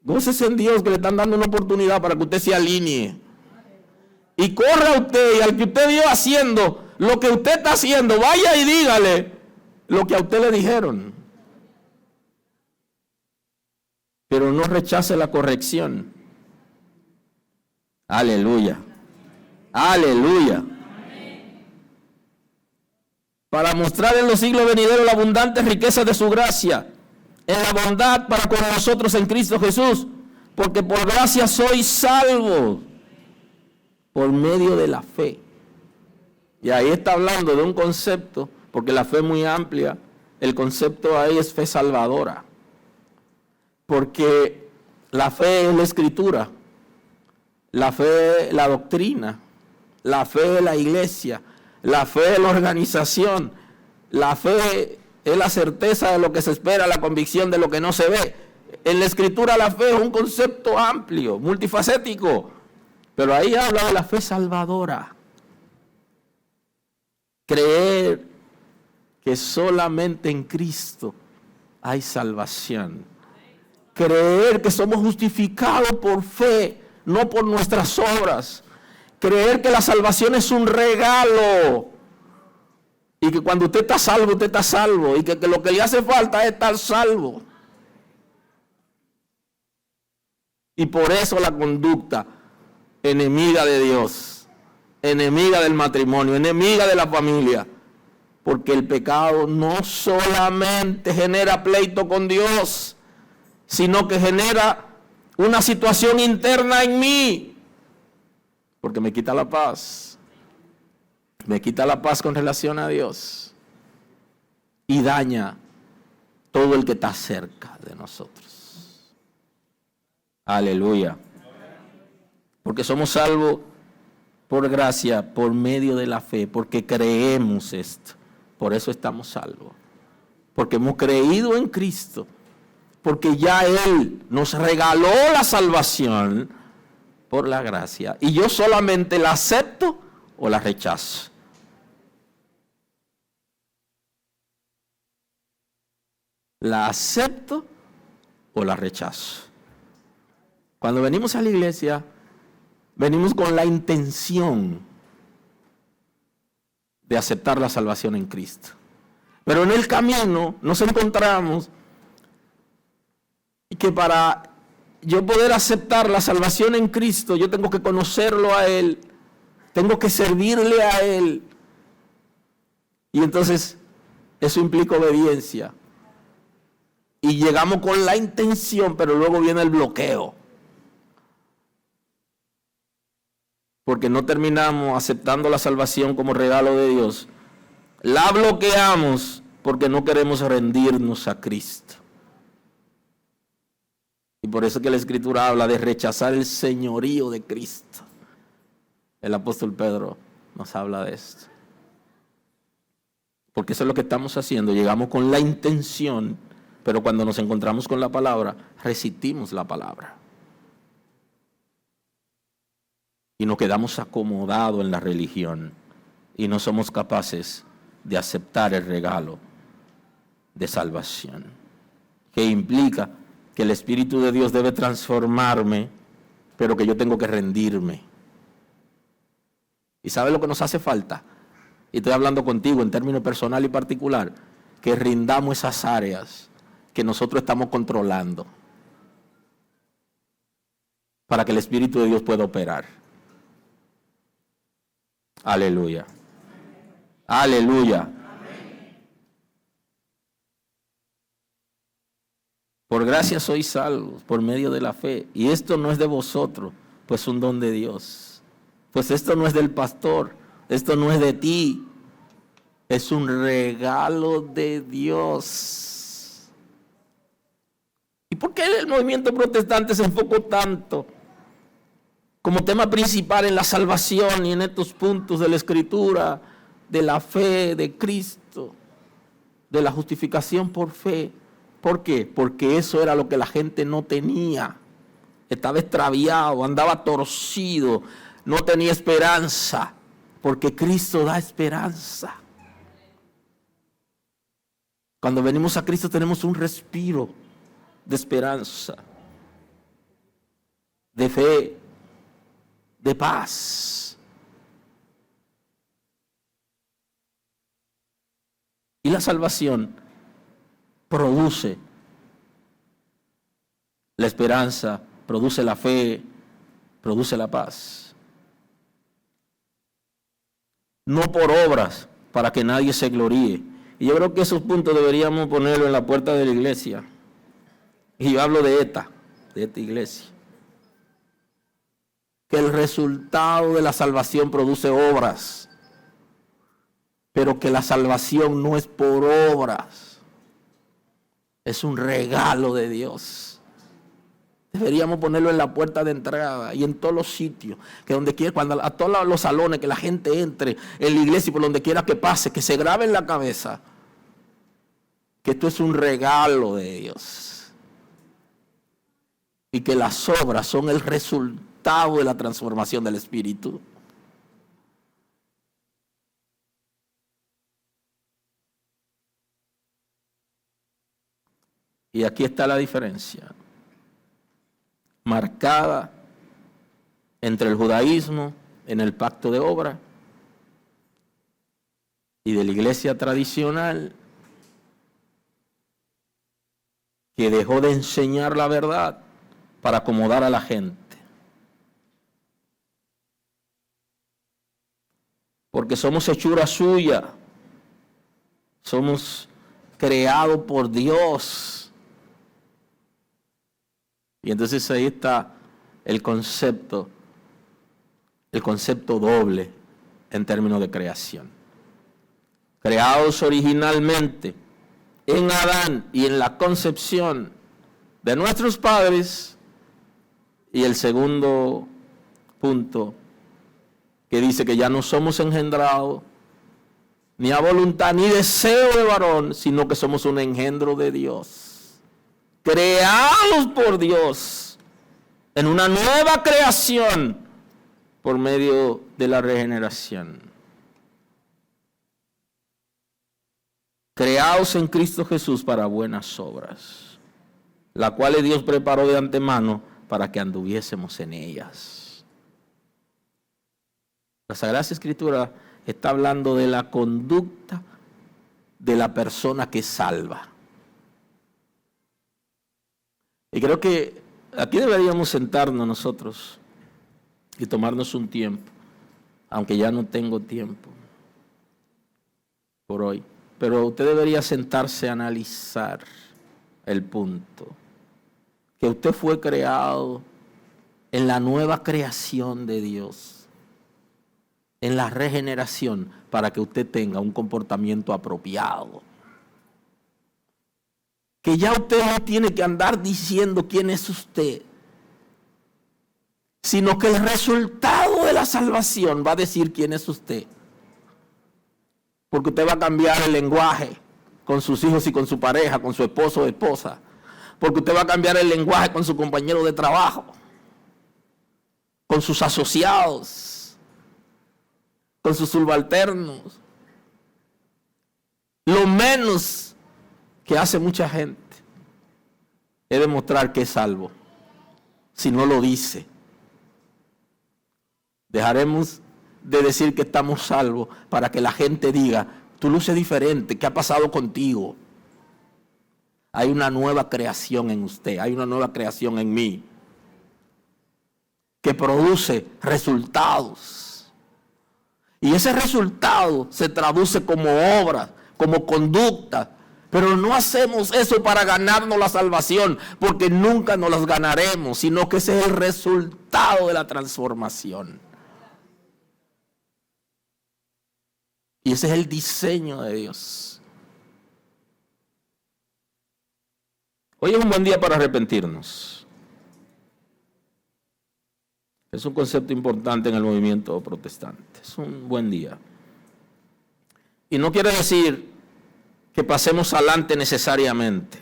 Gócese en Dios que le están dando una oportunidad para que usted se alinee. Y corra usted, y al que usted vio haciendo lo que usted está haciendo, vaya y dígale lo que a usted le dijeron. Pero no rechace la corrección. Aleluya. Aleluya. Para mostrar en los siglos venideros la abundante riqueza de su gracia, en la bondad para con nosotros en Cristo Jesús, porque por gracia sois salvos por medio de la fe. Y ahí está hablando de un concepto, porque la fe es muy amplia. El concepto ahí es fe salvadora, porque la fe es la Escritura, la fe es la doctrina, la fe es la iglesia, la fe es la organización, la fe es la certeza de lo que se espera, la convicción de lo que no se ve. En la Escritura la fe es un concepto amplio, multifacético, pero ahí habla de la fe salvadora. Creer que solamente en Cristo hay salvación. Creer que somos justificados por fe, no por nuestras obras. Creer que la salvación es un regalo. Y que cuando usted está salvo, usted está salvo. Y que lo que le hace falta es estar salvo. Y por eso la conducta enemiga de Dios, enemiga del matrimonio, enemiga de la familia. Porque el pecado no solamente genera pleito con Dios, sino que genera una situación interna en mí. Porque me quita la paz. Me quita la paz con relación a Dios. Y daña todo el que está cerca de nosotros. Aleluya. Porque somos salvos por gracia, por medio de la fe, porque creemos esto. Por eso estamos salvos. Porque hemos creído en Cristo. Porque ya Él nos regaló la salvación por la gracia. Y yo solamente la acepto o la rechazo. La acepto o la rechazo. Cuando venimos a la iglesia, venimos con la intención de aceptar la salvación en Cristo. Pero en el camino nos encontramos que para yo poder aceptar la salvación en Cristo, yo tengo que conocerlo a Él, tengo que servirle a Él. Y entonces Eso implica obediencia. Y llegamos con la intención, pero luego viene el bloqueo. Porque no terminamos aceptando la salvación como regalo de Dios. La bloqueamos porque no queremos rendirnos a Cristo. Y por eso que la Escritura habla de rechazar el señorío de Cristo. El apóstol Pedro nos habla de esto. Porque eso es lo que estamos haciendo. Llegamos con la intención, pero cuando nos encontramos con la palabra, resistimos la palabra. Y nos quedamos acomodados en la religión. Y no somos capaces de aceptar el regalo de salvación. Que implica que el Espíritu de Dios debe transformarme, pero que yo tengo que rendirme. ¿Y sabe lo que nos hace falta? Y estoy hablando contigo en términos personal y particular, que rindamos esas áreas que nosotros estamos controlando para que el Espíritu de Dios pueda operar. Aleluya. Aleluya. Por gracia sois salvos por medio de la fe. Y esto no es de vosotros, pues un don de Dios. Pues esto no es del pastor, esto no es de ti. Es un regalo de Dios. ¿Y por qué el movimiento protestante se enfocó tanto como tema principal en la salvación y en estos puntos de la Escritura, de la fe de Cristo, de la justificación por fe? ¿Por qué? Porque eso era lo que la gente no tenía. Estaba extraviado, andaba torcido, no tenía esperanza, porque Cristo da esperanza. Cuando venimos a Cristo tenemos un respiro de esperanza, de fe, de paz. Y la salvación produce la esperanza, produce la fe, produce la paz. No por obras, para que nadie se gloríe. Y yo creo que esos puntos deberíamos ponerlo en la puerta de la iglesia. Y yo hablo de esta iglesia. Que el resultado de la salvación produce obras, pero que la salvación no es por obras. Es un regalo de Dios. Deberíamos ponerlo en la puerta de entrada y en todos los sitios, que donde quiera, cuando a todos los salones, que la gente entre en la iglesia y por donde quiera que pase, que se grabe en la cabeza que esto es un regalo de Dios y que las obras son el resultado de la transformación del Espíritu. Y aquí está la diferencia marcada entre el judaísmo en el pacto de obra y de la iglesia tradicional, que dejó de enseñar la verdad para acomodar a la gente. Porque somos hechura suya, somos creados por Dios. Y entonces ahí está el concepto doble en términos de creación. Creados originalmente en Adán y en la concepción de nuestros padres. Y el segundo punto, que dice que ya no somos engendrados ni a voluntad ni deseo de varón, sino que somos un engendro de Dios, creados por Dios en una nueva creación por medio de la regeneración. Creados en Cristo Jesús para buenas obras, las cuales Dios preparó de antemano para que anduviésemos en ellas. La Sagrada Escritura está hablando de la conducta de la persona que salva. Y creo que aquí deberíamos sentarnos nosotros y tomarnos un tiempo, aunque ya no tengo tiempo por hoy. pero usted debería sentarse a analizar el punto. Que usted fue creado en la nueva creación de Dios, en la regeneración, para que usted tenga un comportamiento apropiado. Que ya usted no tiene que andar diciendo quién es usted, sino que el resultado de la salvación va a decir quién es usted. Porque usted va a cambiar el lenguaje con sus hijos y con su pareja, con su esposo o esposa. Porque usted va a cambiar el lenguaje con su compañero de trabajo, con sus asociados, con sus subalternos. Lo menos que hace mucha gente es demostrar que es salvo, si no lo dice. Dejaremos de decir que estamos salvos para que la gente diga, tú luces diferente, ¿qué ha pasado contigo? Hay una nueva creación en usted, hay una nueva creación en mí, que produce resultados. Y ese resultado se traduce como obra, como conducta. Pero no hacemos eso para ganarnos la salvación, porque nunca nos las ganaremos, sino que ese es el resultado de la transformación. Y ese es el diseño de Dios. Hoy es un buen día para arrepentirnos. Es un concepto importante en el movimiento protestante. Es un buen día. Y no quiere decir que pasemos adelante necesariamente,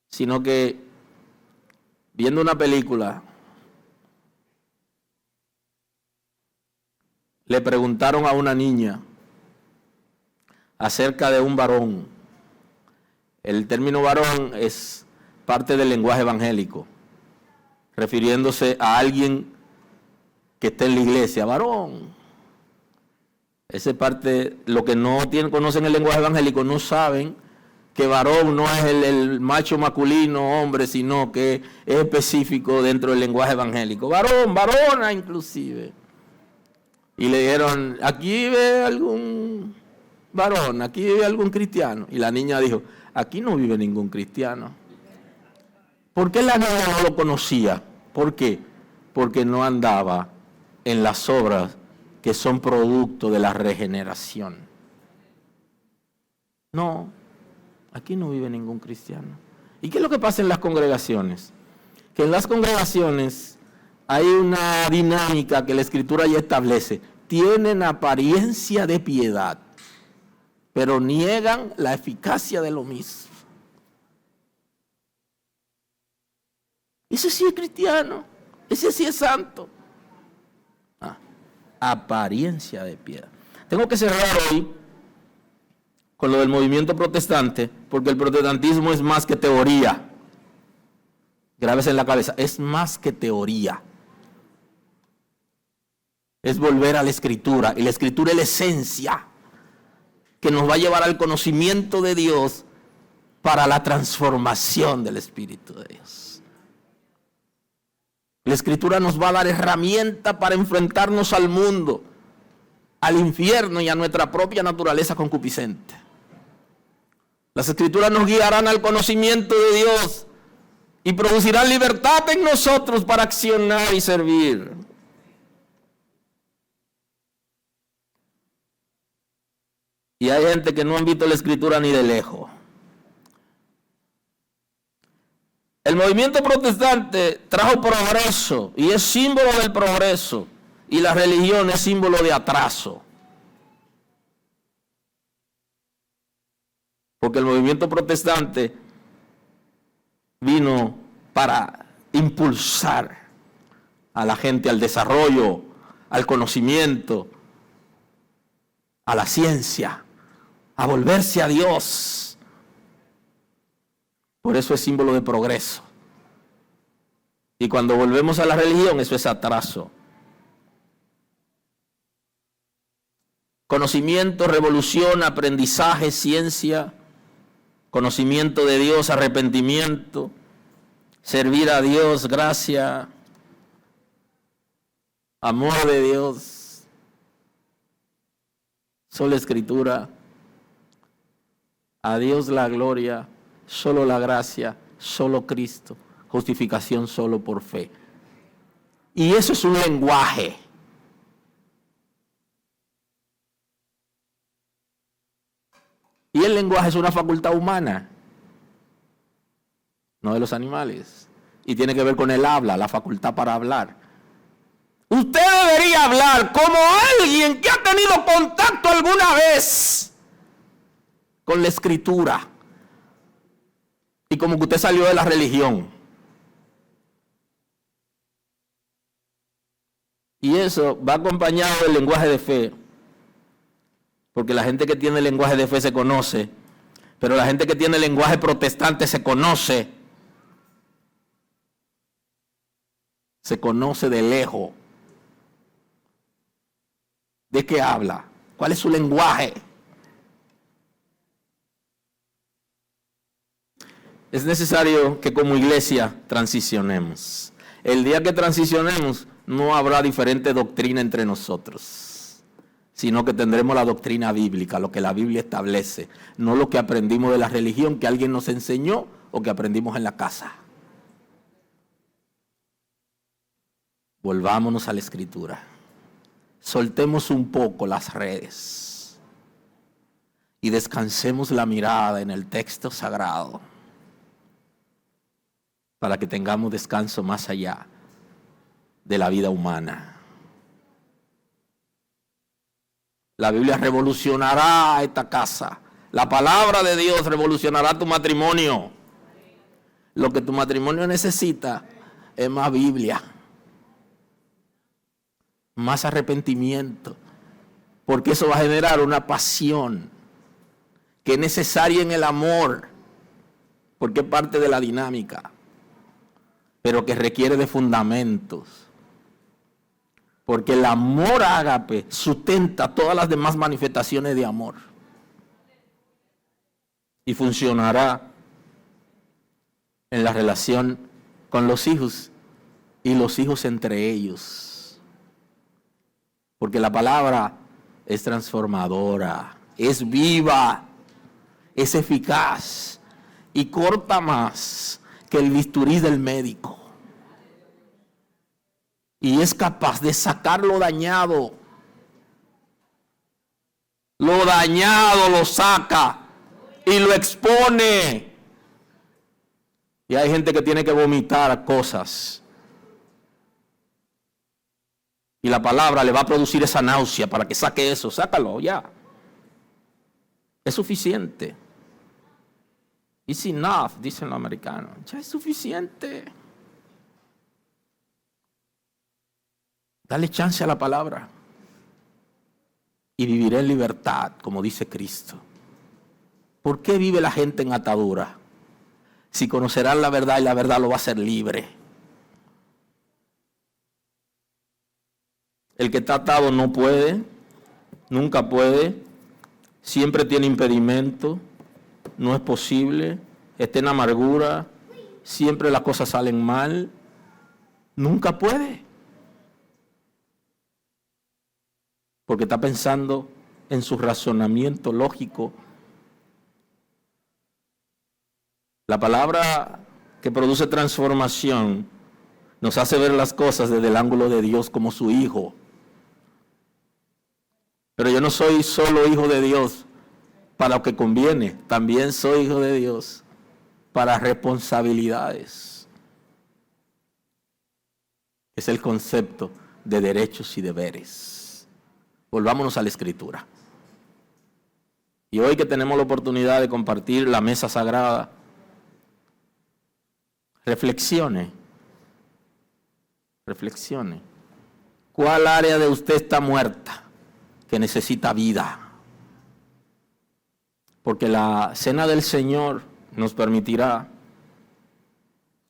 sino que viendo una película le preguntaron a una niña acerca de un varón. El término varón es parte del lenguaje evangélico, refiriéndose a alguien que está en la iglesia, varón. Esa es parte, lo que no conocen el lenguaje evangélico no saben que varón no es el macho masculino, hombre, sino que es específico dentro del lenguaje evangélico. Varón, varona inclusive. Y le dijeron, aquí vive algún varón, aquí vive algún cristiano. Y la niña dijo, aquí no vive ningún cristiano. ¿Por qué la niña no lo conocía? ¿Por qué? Porque no andaba en las obras que son producto de la regeneración. No, aquí no vive ningún cristiano. ¿Y qué es lo que pasa en las congregaciones? Que en las congregaciones hay una dinámica que la Escritura ya establece. Tienen apariencia de piedad, pero niegan la eficacia de lo mismo. Ese sí es cristiano, ese sí es santo. Apariencia de piedad. Tengo que cerrar hoy con lo del movimiento protestante, porque el protestantismo es más que teoría. Grábese en la cabeza, es más que teoría. Es volver a la Escritura, y la Escritura es la esencia que nos va a llevar al conocimiento de Dios para la transformación del Espíritu de Dios. La Escritura nos va a dar herramientas para enfrentarnos al mundo, al infierno y a nuestra propia naturaleza concupiscente. Las Escrituras nos guiarán al conocimiento de Dios y producirán libertad en nosotros para accionar y servir. Y hay gente que no han visto la Escritura ni de lejos. El movimiento protestante trajo progreso y es símbolo del progreso, y la religión es símbolo de atraso. Porque el movimiento protestante vino para impulsar a la gente al desarrollo, al conocimiento, a la ciencia, a volverse a Dios. Por eso es símbolo de progreso. Y cuando volvemos a la religión, eso es atraso. Conocimiento, revolución, aprendizaje, ciencia, conocimiento de Dios, arrepentimiento, servir a Dios, gracia, amor de Dios. sola escritura. A Dios la gloria, solo la gracia, solo Cristo. Justificación solo por fe. Y eso es un lenguaje. Y el lenguaje es una facultad humana, no de los animales. Y tiene que ver con el habla, la facultad para hablar. Usted debería hablar como alguien que ha tenido contacto alguna vez con la escritura. Y como que usted salió de la religión. Y eso va acompañado del lenguaje de fe. Porque la gente que tiene lenguaje de fe se conoce. Pero la gente que tiene lenguaje protestante se conoce. Se conoce de lejos. ¿De qué habla? ¿Cuál es su lenguaje? Es necesario que como iglesia transicionemos. El día que transicionemos, no habrá diferente doctrina entre nosotros, sino que tendremos la doctrina bíblica, lo que la Biblia establece, no lo que aprendimos de la religión que alguien nos enseñó o que aprendimos en la casa. Volvámonos a la Escritura. Soltemos un poco las redes y descansemos la mirada en el texto sagrado para que tengamos descanso más allá de la vida humana. La Biblia revolucionará esta casa. La palabra de Dios revolucionará tu matrimonio. Lo que tu matrimonio necesita es más Biblia, más arrepentimiento, porque eso va a generar una pasión que es necesaria en el amor, porque es parte de la dinámica, pero que requiere de fundamentos, porque el amor ágape sustenta todas las demás manifestaciones de amor y funcionará en la relación con los hijos y los hijos entre ellos. Porque la palabra es transformadora, es viva, es eficaz y corta más que el bisturí del médico. Y es capaz de sacar lo dañado. Lo dañado lo saca y lo expone. Y hay gente que tiene que vomitar cosas. Y la palabra le va a producir esa náusea para que saque eso. Sácalo ya. Es suficiente. It's enough, dicen los americanos. Ya es suficiente. Dale chance a la palabra. Y viviré en libertad, como dice Cristo. ¿Por qué vive la gente en atadura? Si conocerán la verdad y la verdad lo va a hacer libre. El que está atado no puede, nunca puede, siempre tiene impedimento, no es posible, está en amargura, siempre las cosas salen mal, nunca puede. Porque está pensando en su razonamiento lógico. La palabra que produce transformación nos hace ver las cosas desde el ángulo de Dios como su hijo. Pero yo no soy solo hijo de Dios para lo que conviene, también soy hijo de Dios para responsabilidades. Es el concepto de derechos y deberes. Volvámonos a la Escritura. Y hoy que tenemos la oportunidad de compartir la mesa sagrada, reflexione. ¿Cuál área de usted está muerta que necesita vida? Porque la cena del Señor nos permitirá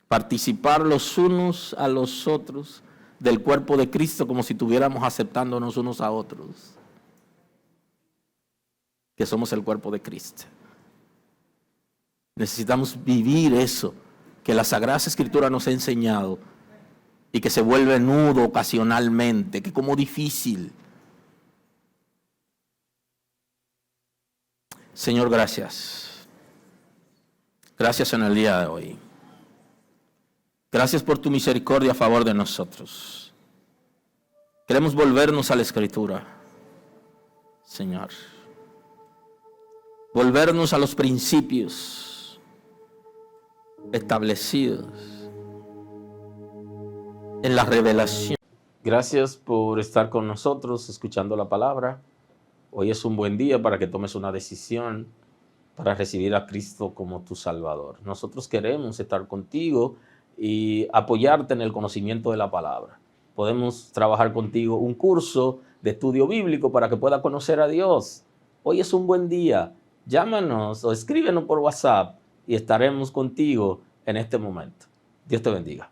participar los unos a los otros del cuerpo de Cristo como si estuviéramos aceptándonos unos a otros, que somos el cuerpo de Cristo. Necesitamos vivir eso que la Sagrada Escritura nos ha enseñado y que se vuelve nudo ocasionalmente, que como difícil. Señor, gracias. Gracias en el día de hoy. Gracias por tu misericordia a favor de nosotros. Queremos volvernos a la Escritura, Señor. Volvernos a los principios establecidos en la revelación. Gracias por estar con nosotros escuchando la palabra. Hoy es un buen día para que tomes una decisión para recibir a Cristo como tu Salvador. Nosotros queremos estar contigo y apoyarte en el conocimiento de la palabra. Podemos trabajar contigo un curso de estudio bíblico para que puedas conocer a Dios. Hoy es un buen día. Llámanos o escríbenos por WhatsApp y estaremos contigo en este momento. Dios te bendiga.